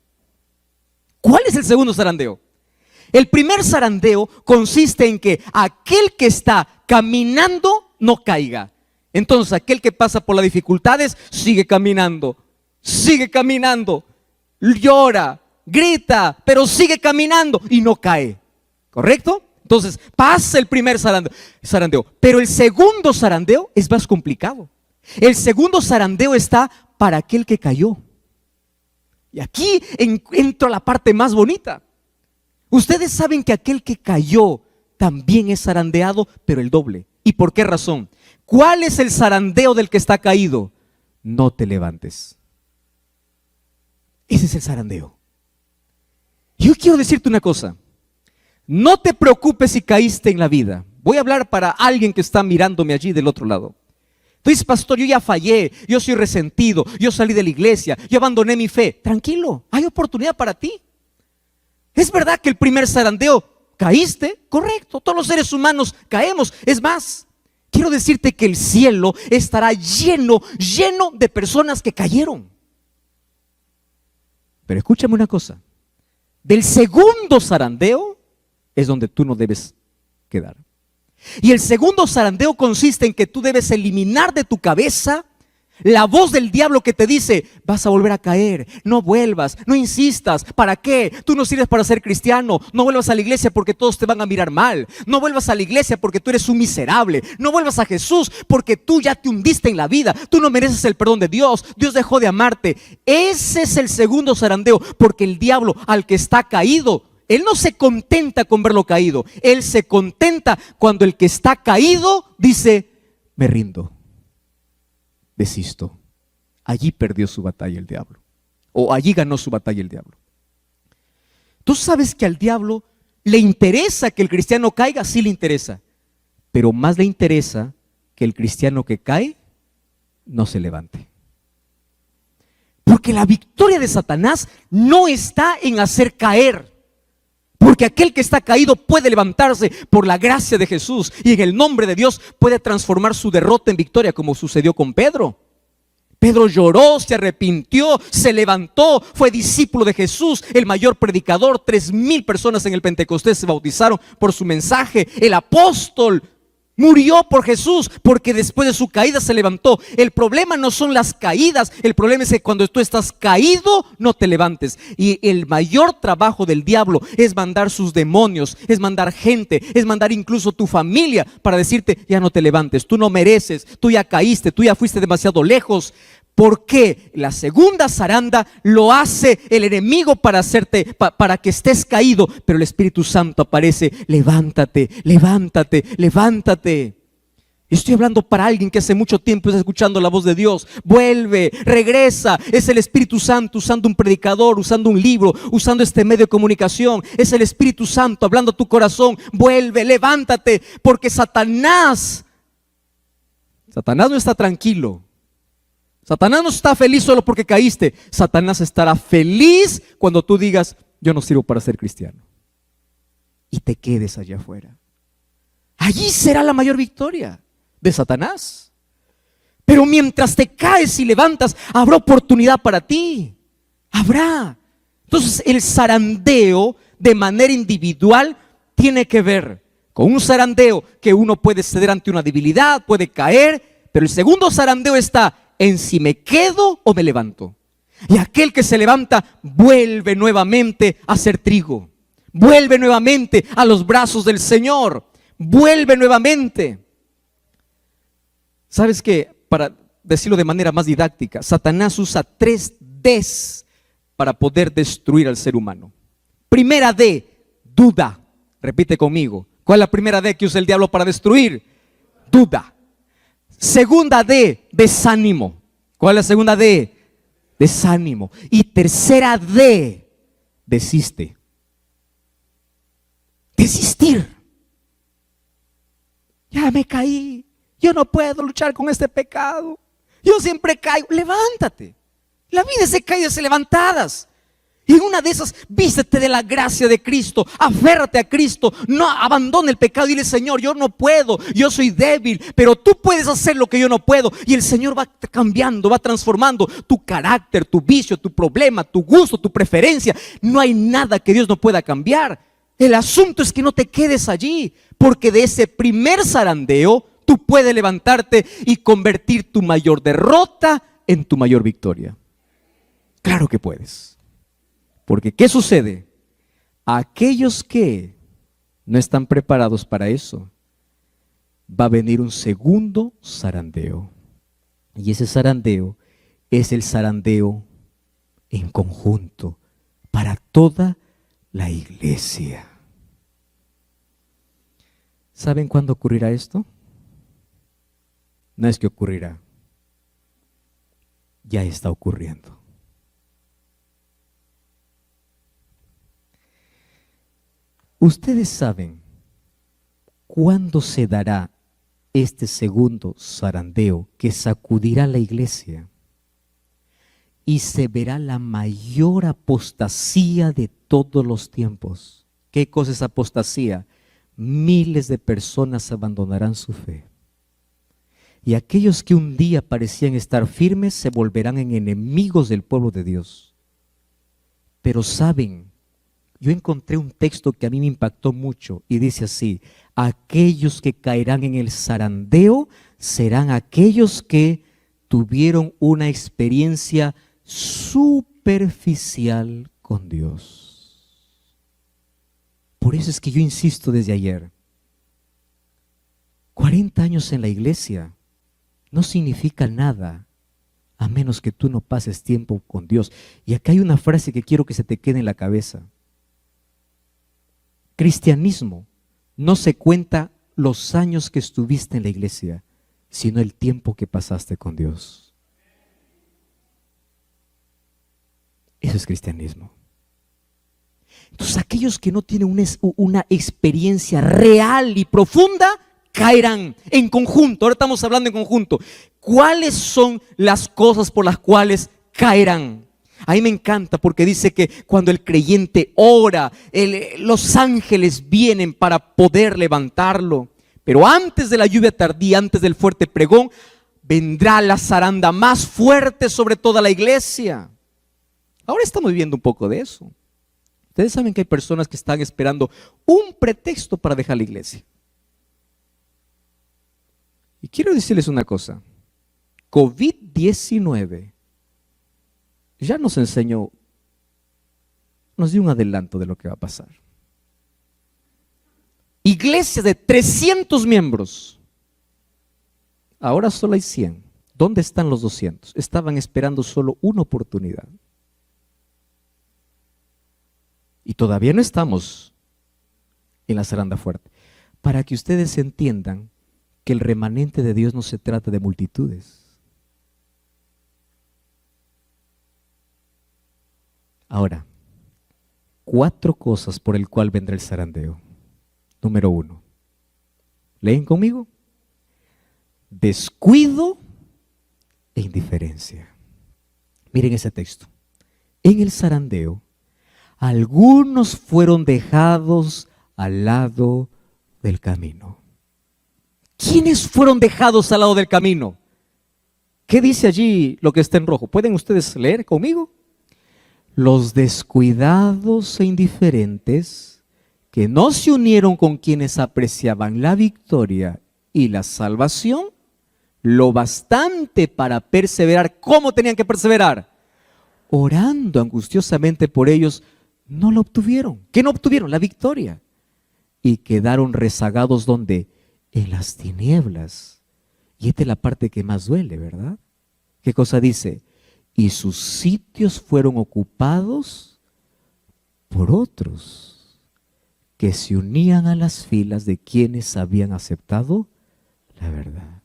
¿Cuál es el segundo zarandeo? El primer zarandeo consiste en que aquel que está caminando no caiga. Entonces aquel que pasa por las dificultades sigue caminando, llora, grita, pero sigue caminando y no cae. ¿Correcto? Entonces pasa el primer zarandeo. Pero el segundo zarandeo es más complicado. El segundo zarandeo está para aquel que cayó. Y aquí entra la parte más bonita. Ustedes saben que aquel que cayó también es zarandeado, pero el doble. ¿Y por qué razón? ¿Cuál es el zarandeo del que está caído? No te levantes. Ese es el zarandeo. Yo quiero decirte una cosa. No te preocupes si caíste en la vida. Voy a hablar para alguien que está mirándome allí del otro lado. Tú dices, pastor, yo ya fallé, yo soy resentido, yo salí de la iglesia, yo abandoné mi fe. Tranquilo, hay oportunidad para ti. Es verdad que el primer zarandeo caíste, correcto, todos los seres humanos caemos. Es más, quiero decirte que el cielo estará lleno de personas que cayeron. Pero escúchame una cosa, del segundo zarandeo es donde tú no debes quedar. Y el segundo zarandeo consiste en que tú debes eliminar de tu cabeza la voz del diablo que te dice, vas a volver a caer, no vuelvas, no insistas, ¿para qué? Tú no sirves para ser cristiano, no vuelvas a la iglesia porque todos te van a mirar mal, no vuelvas a la iglesia porque tú eres un miserable, no vuelvas a Jesús porque tú ya te hundiste en la vida, tú no mereces el perdón de Dios, Dios dejó de amarte. Ese es el segundo zarandeo, porque el diablo al que está caído, él no se contenta con verlo caído, él se contenta cuando el que está caído dice, me rindo, desisto. Allí perdió su batalla el diablo, o allí ganó su batalla el diablo. Tú sabes que al diablo le interesa que el cristiano caiga, sí le interesa, pero más le interesa que el cristiano que cae no se levante. Porque la victoria de Satanás no está en hacer caer. Porque aquel que está caído puede levantarse por la gracia de Jesús y en el nombre de Dios puede transformar su derrota en victoria, como sucedió con Pedro. Pedro lloró, se arrepintió, se levantó, fue discípulo de Jesús, el mayor predicador. 3,000 personas en el Pentecostés se bautizaron por su mensaje. El apóstol murió por Jesús porque después de su caída se levantó. El problema no son las caídas, el problema es que cuando tú estás caído no te levantes. Y el mayor trabajo del diablo es mandar sus demonios, es mandar gente, es mandar incluso tu familia para decirte, ya no te levantes, tú no mereces, tú ya caíste, tú ya fuiste demasiado lejos. Porque la segunda zaranda lo hace el enemigo para hacerte, para que estés caído, pero el Espíritu Santo aparece, levántate, levántate, levántate. Estoy hablando para alguien que hace mucho tiempo está escuchando la voz de Dios. Vuelve, regresa. Es el Espíritu Santo usando un predicador, usando un libro, usando este medio de comunicación. Es el Espíritu Santo hablando a tu corazón. Vuelve, levántate, porque Satanás no está tranquilo. Satanás no está feliz solo porque caíste. Satanás estará feliz cuando tú digas, yo no sirvo para ser cristiano, y te quedes allá afuera. Allí será la mayor victoria de Satanás. Pero mientras te caes y levantas, habrá oportunidad para ti. Habrá. Entonces el zarandeo de manera individual tiene que ver con un zarandeo que uno puede ceder ante una debilidad, puede caer, pero el segundo zarandeo está en si me quedo o me levanto. Y aquel que se levanta vuelve nuevamente a ser trigo, vuelve nuevamente a los brazos del Señor, vuelve nuevamente. ¿Sabes qué? Para decirlo de manera más didáctica, Satanás usa 3 Ds para poder destruir al ser humano. Primera D, duda. Repite conmigo. ¿Cuál es la primera D que usa el diablo para destruir? Duda. Segunda D, desánimo. ¿Cuál es la segunda D? Desánimo. Y tercera D, desiste. Desistir. Ya me caí, Yo no puedo luchar con este pecado. Yo siempre caigo. Levántate. La vida es de caídas y levantadas. Y en una de esas, vístete de la gracia de Cristo, aférrate a Cristo, no abandone el pecado y dile: Señor, yo no puedo, yo soy débil, pero tú puedes hacer lo que yo no puedo. Y el Señor va cambiando, va transformando tu carácter, tu vicio, tu problema, tu gusto, tu preferencia. No hay nada que Dios no pueda cambiar. El asunto es que no te quedes allí, porque de ese primer zarandeo tú puedes levantarte y convertir tu mayor derrota en tu mayor victoria. Claro que puedes. Porque ¿qué sucede? A aquellos que no están preparados para eso, va a venir un segundo zarandeo. Y ese zarandeo es el zarandeo en conjunto para toda la iglesia. ¿Saben cuándo ocurrirá esto? No es que ocurrirá, ya está ocurriendo. ¿Ustedes saben cuándo se dará este segundo zarandeo que sacudirá la iglesia? Y se verá la mayor apostasía de todos los tiempos. ¿Qué cosa es apostasía? Miles de personas abandonarán su fe. Y aquellos que un día parecían estar firmes se volverán en enemigos del pueblo de Dios. Pero saben, yo encontré un texto que a mí me impactó mucho y dice así: aquellos que caerán en el zarandeo serán aquellos que tuvieron una experiencia superficial con Dios. Por eso es que yo insisto desde ayer, 40 años en la iglesia no significa nada a menos que tú no pases tiempo con Dios. Y acá hay una frase que quiero que se te quede en la cabeza. Cristianismo no se cuenta los años que estuviste en la iglesia, sino el tiempo que pasaste con Dios. Eso es cristianismo. Entonces, aquellos que no tienen una experiencia real y profunda, caerán en conjunto. Ahora estamos hablando en conjunto. ¿Cuáles son las cosas por las cuales caerán? A mí me encanta porque dice que cuando el creyente ora, los ángeles vienen para poder levantarlo. Pero antes de la lluvia tardía, antes del fuerte pregón, vendrá la zaranda más fuerte sobre toda la iglesia. Ahora estamos viviendo un poco de eso. Ustedes saben que hay personas que están esperando un pretexto para dejar la iglesia. Y quiero decirles una cosa. COVID-19 ya nos enseñó, nos dio un adelanto de lo que va a pasar. Iglesias de 300 miembros, ahora solo hay 100. ¿Dónde están los 200? Estaban esperando solo una oportunidad. Y todavía no estamos en la zaranda fuerte. Para que ustedes entiendan que el remanente de Dios no se trata de multitudes. Ahora, 4 cosas por el cual vendrá el zarandeo. Número 1. ¿Leen conmigo? Descuido e indiferencia. Miren ese texto. En el zarandeo, algunos fueron dejados al lado del camino. ¿Quiénes fueron dejados al lado del camino? ¿Qué dice allí lo que está en rojo? ¿Pueden ustedes leer conmigo? Los descuidados e indiferentes que no se unieron con quienes apreciaban la victoria y la salvación, lo bastante para perseverar. ¿Cómo tenían que perseverar? Orando angustiosamente por ellos, no lo obtuvieron. ¿Qué no obtuvieron? La victoria. Y quedaron rezagados ¿dónde? En las tinieblas. Y esta es la parte que más duele, ¿verdad? ¿Qué cosa dice? Y sus sitios fueron ocupados por otros que se unían a las filas de quienes habían aceptado la verdad.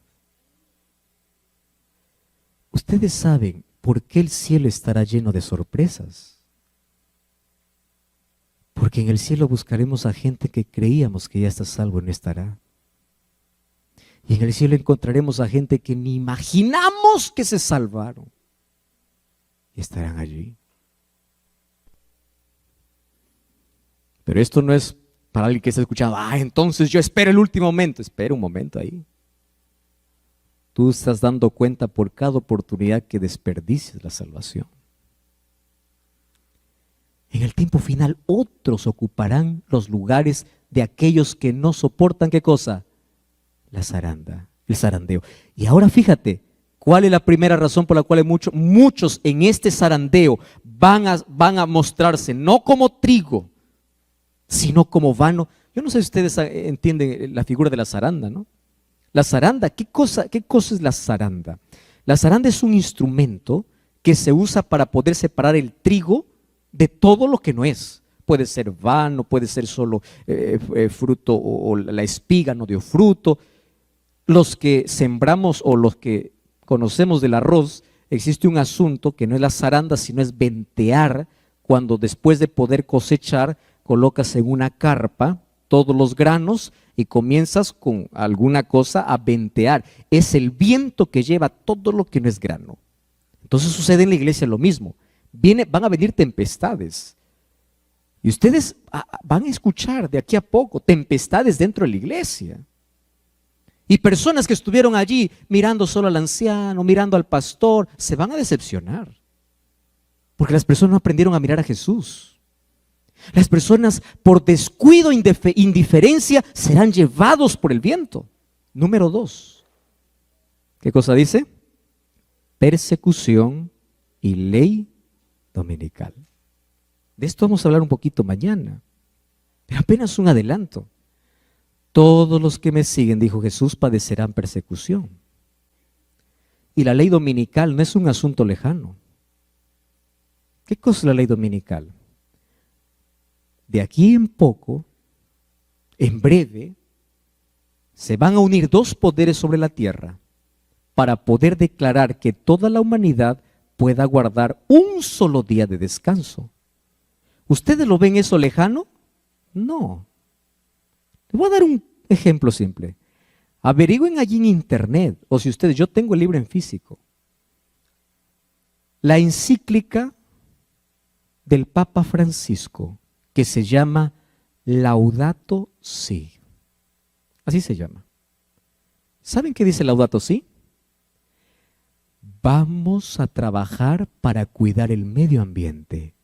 Ustedes saben por qué el cielo estará lleno de sorpresas. Porque en el cielo buscaremos a gente que creíamos que ya está salvo y no estará. Y en el cielo encontraremos a gente que ni imaginamos que se salvaron. Y estarán allí. Pero esto no es para alguien que está escuchando, entonces yo espero el último momento. Espera un momento ahí. Tú estás dando cuenta por cada oportunidad que desperdicias la salvación. En el tiempo final, otros ocuparán los lugares de aquellos que no soportan, ¿qué cosa? La zaranda, el zarandeo. Y ahora fíjate, ¿cuál es la primera razón por la cual muchos en este zarandeo van a mostrarse no como trigo, sino como vano? Yo no sé si ustedes entienden la figura de la zaranda, ¿no? La zaranda, ¿qué cosa es la zaranda? La zaranda es un instrumento que se usa para poder separar el trigo de todo lo que no es. Puede ser vano, puede ser solo fruto o la espiga no dio fruto. Los que sembramos o los que conocemos del arroz, existe un asunto que no es la zaranda, sino es ventear, cuando después de poder cosechar, colocas en una carpa todos los granos y comienzas con alguna cosa a ventear. Es el viento que lleva todo lo que no es grano. Entonces sucede en la iglesia lo mismo. Van a venir tempestades. Y ustedes van a escuchar de aquí a poco tempestades dentro de la iglesia. Y personas que estuvieron allí mirando solo al anciano, mirando al pastor, se van a decepcionar. Porque las personas no aprendieron a mirar a Jesús. Las personas por descuido, indiferencia, serán llevados por el viento. Número 2. ¿Qué cosa dice? Persecución y ley dominical. De esto vamos a hablar un poquito mañana, pero apenas un adelanto. Todos los que me siguen, dijo Jesús, padecerán persecución. Y la ley dominical no es un asunto lejano. ¿Qué cosa es la ley dominical? De aquí en poco, en breve, se van a unir dos poderes sobre la tierra para poder declarar que toda la humanidad pueda guardar un solo día de descanso. ¿Ustedes lo ven eso lejano? No. Les voy a dar un ejemplo simple. Averigüen allí en internet, o si ustedes, yo tengo el libro en físico. La encíclica del Papa Francisco, que se llama Laudato Si. Así se llama. ¿Saben qué dice Laudato Si? Vamos a trabajar para cuidar el medio ambiente,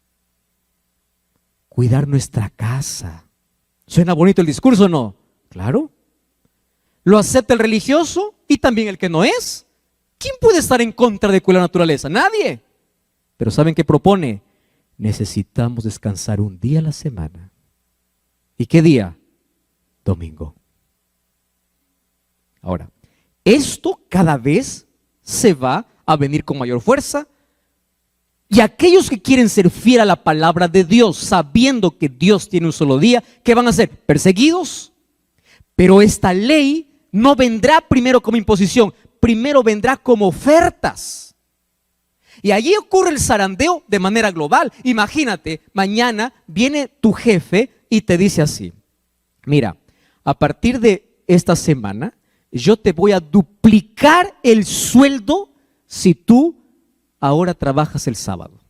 cuidar nuestra casa. ¿Suena bonito el discurso o no? Claro. Lo acepta el religioso y también el que no es. ¿Quién puede estar en contra de cuidar la naturaleza? Nadie. Pero ¿saben qué propone? Necesitamos descansar un día a la semana. ¿Y qué día? Domingo. Ahora, esto cada vez se va a venir con mayor fuerza. Y aquellos que quieren ser fieles a la palabra de Dios, sabiendo que Dios tiene un solo día, ¿qué van a hacer? Perseguidos. Pero esta ley no vendrá primero como imposición, primero vendrá como ofertas. Y allí ocurre el zarandeo de manera global. Imagínate, mañana viene tu jefe y te dice así: mira, a partir de esta semana, yo te voy a duplicar el sueldo si tú ahora trabajas el sábado.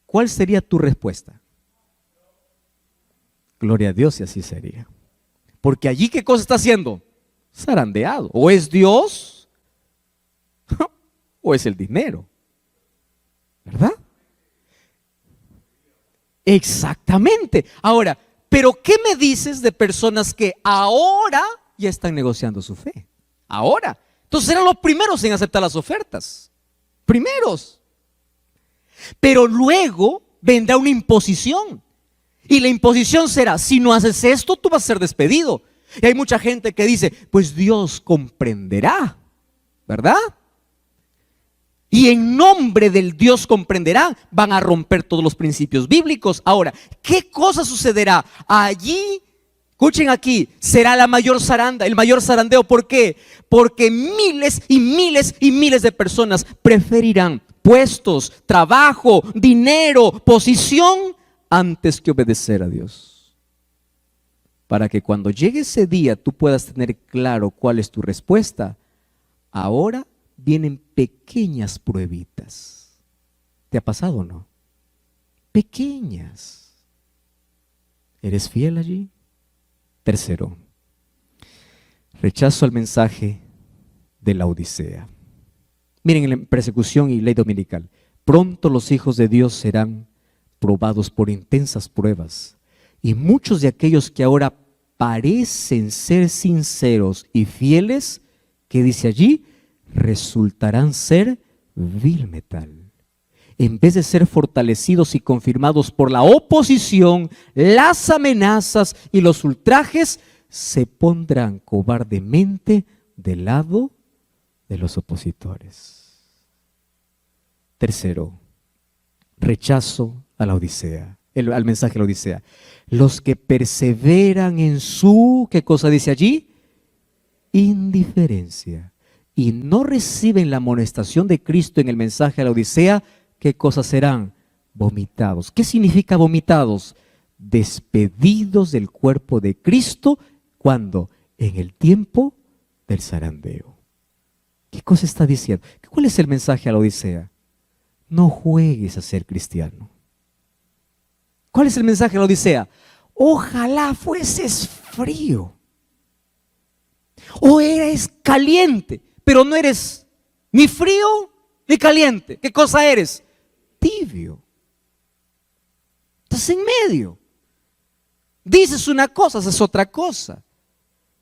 ¿Cuál sería tu respuesta? Gloria a Dios, y así sería. Porque allí, ¿qué cosa está haciendo? Zarandeado. O es Dios o es el dinero, ¿verdad? Exactamente. Ahora, ¿pero qué me dices de personas que ahora ya están negociando su fe? Ahora. Entonces eran los primeros en aceptar las ofertas. Primeros. Pero luego vendrá una imposición. Y la imposición será: si no haces esto, tú vas a ser despedido. Y hay mucha gente que dice: pues Dios comprenderá, ¿verdad? Y en nombre del Dios comprenderá, van a romper todos los principios bíblicos. Ahora, ¿qué cosa sucederá? Allí, escuchen aquí, será la mayor zaranda, el mayor zarandeo. ¿Por qué? Porque miles y miles y miles de personas preferirán puestos, trabajo, dinero, posición, antes que obedecer a Dios. para que cuando llegue ese día tú puedas tener claro cuál es tu respuesta. Ahora vienen pequeñas pruebitas. ¿Te ha pasado o no? Pequeñas. ¿Eres fiel allí? Tercero, rechazo al mensaje de la Odisea. Miren, en persecución y ley dominical, pronto los hijos de Dios serán probados por intensas pruebas, y muchos de aquellos que ahora parecen ser sinceros y fieles, que dice allí, resultarán ser vil metal. En vez de ser fortalecidos y confirmados por la oposición, las amenazas y los ultrajes, se pondrán cobardemente del lado de los opositores. Tercero, rechazo a la Odisea, al mensaje de la Odisea. Los que perseveran en su, ¿qué cosa dice allí? Indiferencia. Y no reciben la amonestación de Cristo en el mensaje de la Odisea, ¿qué cosas serán? Vomitados. ¿Qué significa vomitados? Despedidos del cuerpo de Cristo. ¿Cuándo? En el tiempo del zarandeo. ¿Qué cosa está diciendo? ¿Cuál es el mensaje a la Odisea? No juegues a ser cristiano. ¿Cuál es el mensaje a la Odisea? Ojalá fueses frío. O eres caliente, pero no eres ni frío ni caliente. ¿Qué cosa eres? Tibio. Estás en medio. Dices una cosa, haces otra cosa.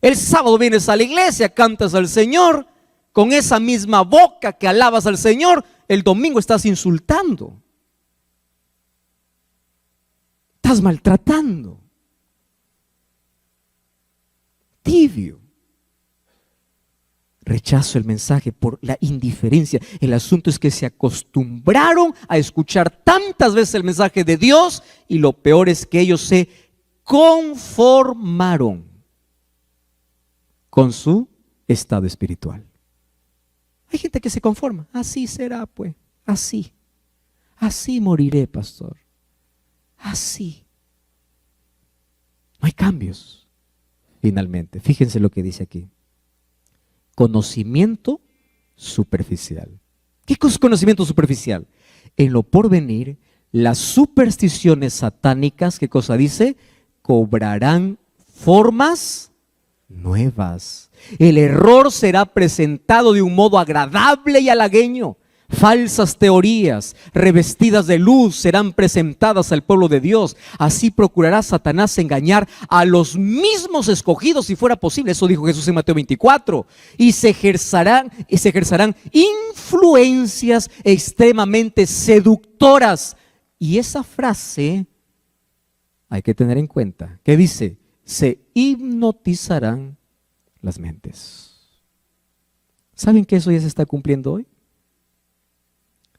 El sábado vienes a la iglesia, cantas al Señor, con esa misma boca que alabas al Señor, el domingo estás insultando. Estás maltratando. Tibio. Rechazo el mensaje por la indiferencia. El asunto es que se acostumbraron a escuchar tantas veces el mensaje de Dios y lo peor es que ellos se conformaron con su estado espiritual. Hay gente que se conforma. Así será, pues. Así. Así moriré, pastor. Así. No hay cambios. Finalmente, fíjense lo que dice aquí. Conocimiento superficial. ¿Qué es conocimiento superficial? En lo porvenir, las supersticiones satánicas, ¿qué cosa dice? Cobrarán formas nuevas. El error será presentado de un modo agradable y halagueño. Falsas teorías revestidas de luz serán presentadas al pueblo de Dios. Así procurará Satanás engañar a los mismos escogidos si fuera posible. Eso dijo Jesús en Mateo 24. Y se ejercerán influencias extremadamente seductoras. Y esa frase hay que tener en cuenta. ¿Qué dice? Se hipnotizarán las mentes. ¿Saben que eso ya se está cumpliendo hoy?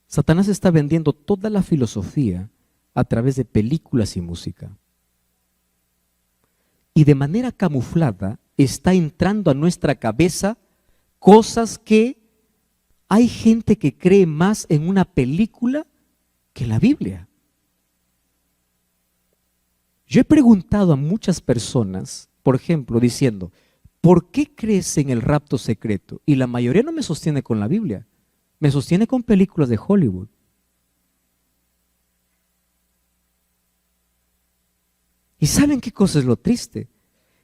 Satanás está vendiendo toda la filosofía a través de películas y música. Y de manera camuflada está entrando a nuestra cabeza cosas que hay gente que cree más en una película que en la Biblia. Yo he preguntado a muchas personas, por ejemplo, diciendo, ¿por qué crees en el rapto secreto? Y la mayoría no me sostiene con la Biblia. Me sostiene con películas de Hollywood. ¿Y saben qué cosa es lo triste?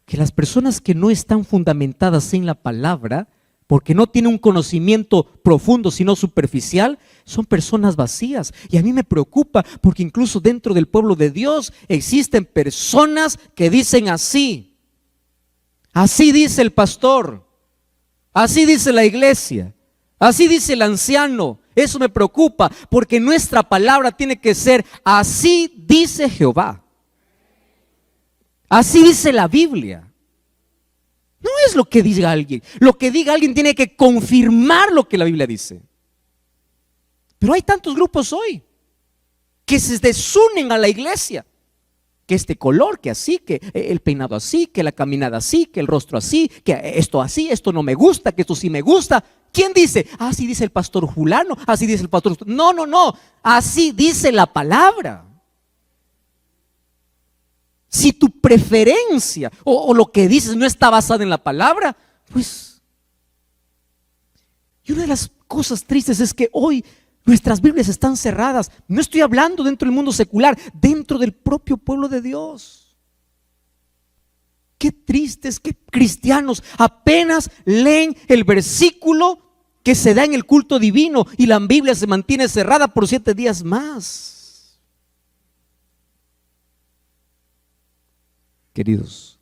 Que las personas que no están fundamentadas en la palabra, porque no tienen un conocimiento profundo, sino superficial, son personas vacías. Y a mí me preocupa porque incluso dentro del pueblo de Dios existen personas que dicen así. Así dice el pastor. Así dice la iglesia. Así dice el anciano. Eso me preocupa porque nuestra palabra tiene que ser así dice Jehová. Así dice la Biblia. No es lo que diga alguien. Lo que diga alguien tiene que confirmar lo que la Biblia dice. Pero hay tantos grupos hoy que se desunen a la iglesia. Que este color, que así, que el peinado así, que la caminada así, que el rostro así, que esto así, esto no me gusta, que esto sí me gusta. ¿Quién dice? Así dice el pastor fulano, así dice el pastor. No. Así dice la palabra. Si tu preferencia o lo que dices no está basada en la palabra, pues... Y una de las cosas tristes es que hoy nuestras Biblias están cerradas. No estoy hablando dentro del mundo secular, dentro del propio pueblo de Dios. Qué tristes que cristianos apenas leen el versículo que se da en el culto divino y la Biblia se mantiene cerrada por 7 días más. Queridos,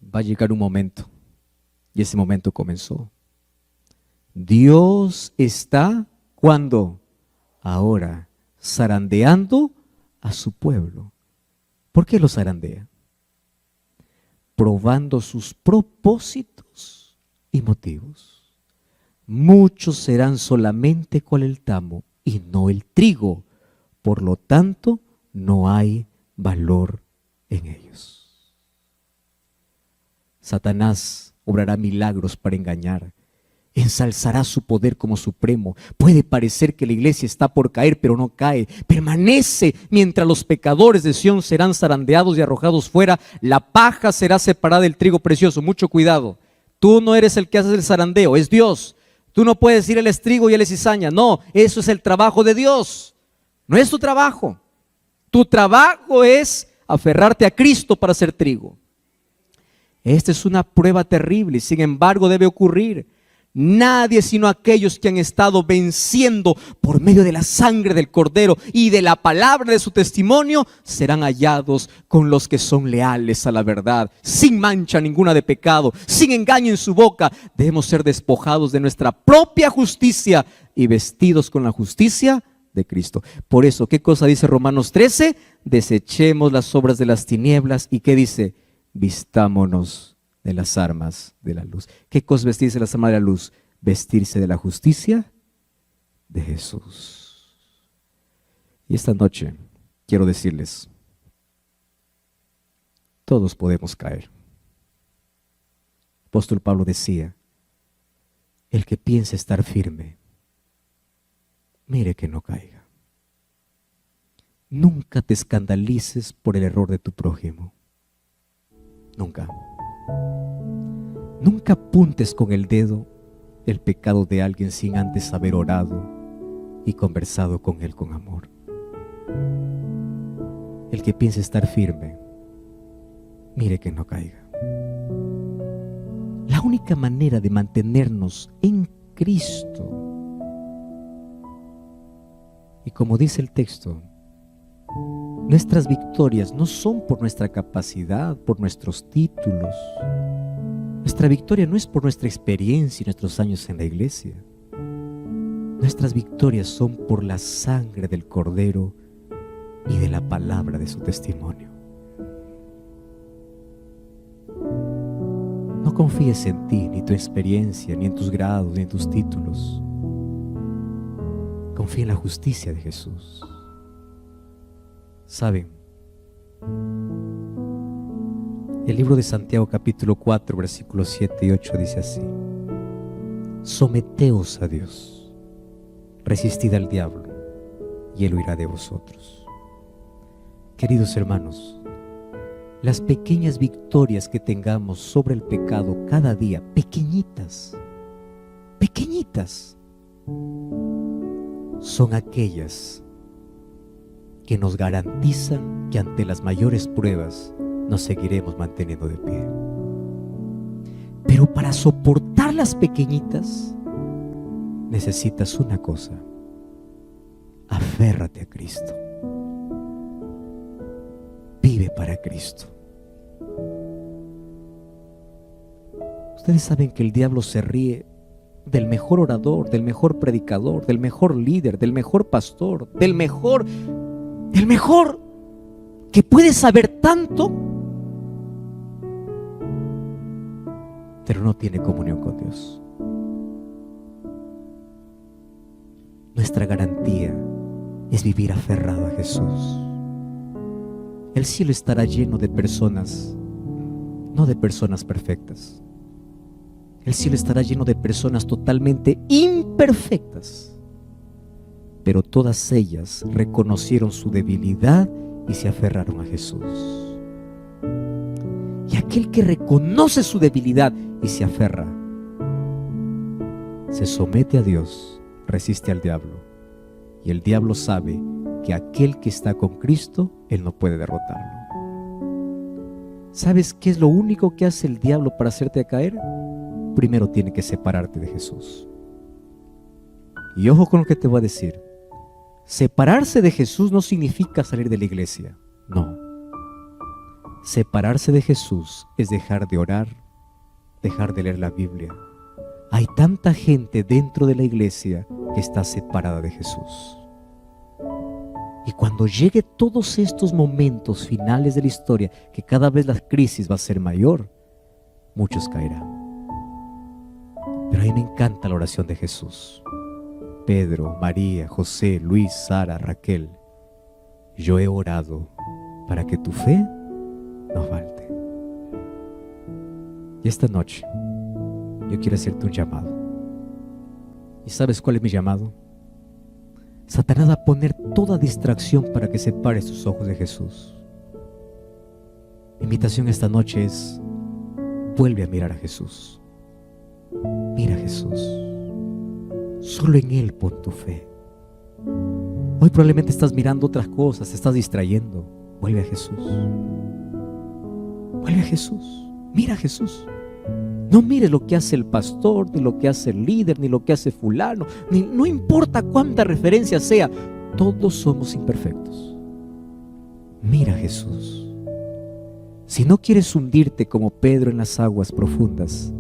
va a llegar un momento, y ese momento comenzó. Dios está, ¿cuándo? Ahora, zarandeando a su pueblo. ¿Por qué lo zarandea? Probando sus propósitos y motivos. Muchos serán solamente cual el tamo y no el trigo, por lo tanto no hay valor en ellos. Satanás obrará milagros para engañar, ensalzará su poder como supremo. Puede parecer que la iglesia está por caer, pero no cae, permanece mientras los pecadores de Sión serán zarandeados y arrojados fuera. La paja será separada del trigo precioso. Mucho cuidado, tú no eres el que hace el zarandeo, es Dios. Tú no puedes decir él es trigo y él es cizaña. No, eso es el trabajo de Dios, no es tu trabajo. Tu trabajo es aferrarte a Cristo para ser trigo. Esta es una prueba terrible y sin embargo debe ocurrir. Nadie sino aquellos que han estado venciendo por medio de la sangre del Cordero y de la palabra de su testimonio serán hallados con los que son leales a la verdad, sin mancha ninguna de pecado, sin engaño en su boca. Debemos ser despojados de nuestra propia justicia y vestidos con la justicia de Cristo. Por eso, ¿qué cosa dice Romanos 13? Desechemos las obras de las tinieblas. ¿Y qué dice? Vistámonos de las armas de la luz. ¿Qué cosa vestirse de las armas de la luz? Vestirse de la justicia de Jesús. Y esta noche quiero decirles, todos podemos caer. El apóstol Pablo decía, el que piensa estar firme, mire que no caiga. Nunca te escandalices por el error de tu prójimo. Nunca. Nunca apuntes con el dedo el pecado de alguien sin antes haber orado y conversado con él con amor. El que piense estar firme, mire que no caiga. La única manera de mantenernos en Cristo, y como dice el texto, nuestras victorias no son por nuestra capacidad, por nuestros títulos. Nuestra victoria no es por nuestra experiencia y nuestros años en la iglesia. Nuestras victorias son por la sangre del Cordero y de la palabra de su testimonio. No confíes en ti, ni tu experiencia, ni en tus grados, ni en tus títulos. Confía en la justicia de Jesús. ¿Saben? El libro de Santiago capítulo 4 versículos 7 y 8 dice así: someteos a Dios, resistid al diablo y él huirá de vosotros. Queridos hermanos, las pequeñas victorias que tengamos sobre el pecado cada día, pequeñitas, son aquellas que nos garantizan que ante las mayores pruebas nos seguiremos manteniendo de pie. Pero para soportar las pequeñitas necesitas una cosa: aférrate a Cristo. Vive para Cristo. Ustedes saben que el diablo se ríe del mejor orador, del mejor predicador, del mejor líder, del mejor pastor, del mejor que puede saber tanto, pero no tiene comunión con Dios. Nuestra garantía es vivir aferrado a Jesús. El cielo estará lleno de personas, no de personas perfectas. El cielo estará lleno de personas totalmente imperfectas, pero todas ellas reconocieron su debilidad y se aferraron a Jesús. aquel que reconoce su debilidad y se aferra, se somete a Dios, resiste al diablo, y el diablo sabe que aquel que está con Cristo, él no puede derrotarlo. ¿Sabes qué es lo único que hace el diablo para hacerte caer? Primero tiene que separarte de Jesús. Y ojo con lo que te voy a decir. Separarse de Jesús no significa salir de la iglesia. No. Separarse de Jesús es dejar de orar, dejar de leer la Biblia. Hay tanta gente dentro de la iglesia que está separada de Jesús. Y cuando llegue todos estos momentos finales de la historia, que cada vez la crisis va a ser mayor, muchos caerán. Pero a mí me encanta la oración de Jesús. Pedro, María, José, Luis, Sara, Raquel, yo he orado para que tu fe no falte. Y esta noche yo quiero hacerte un llamado. ¿Y sabes cuál es mi llamado? Satanás va a poner toda distracción para que separes tus ojos de Jesús. Mi invitación esta noche es: vuelve a mirar a Jesús. Mira a Jesús. Solo en Él pon tu fe. Hoy probablemente estás mirando otras cosas, te estás distrayendo. Vuelve a Jesús. Vuelve a Jesús. Mira a Jesús. No mires lo que hace el pastor, ni lo que hace el líder, ni lo que hace fulano, no importa cuánta referencia sea, todos somos imperfectos. Mira a Jesús. Si no quieres hundirte como Pedro en las aguas profundas,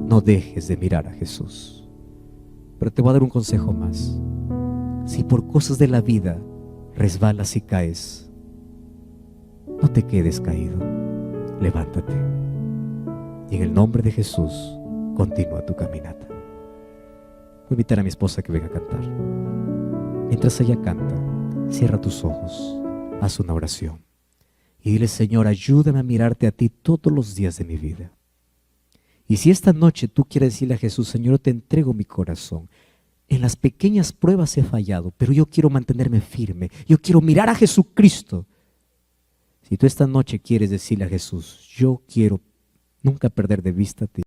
no dejes de mirar a Jesús. Pero te voy a dar un consejo más. Si por cosas de la vida resbalas y caes, no te quedes caído, levántate. Y en el nombre de Jesús, continúa tu caminata. Voy a invitar a mi esposa que venga a cantar. Mientras ella canta, cierra tus ojos, haz una oración y dile: Señor, ayúdame a mirarte a ti todos los días de mi vida. Y si esta noche tú quieres decirle a Jesús: Señor, yo te entrego mi corazón. En las pequeñas pruebas he fallado, pero yo quiero mantenerme firme. Yo quiero mirar a Jesucristo. Si tú esta noche quieres decirle a Jesús: yo quiero nunca perder de vista a ti,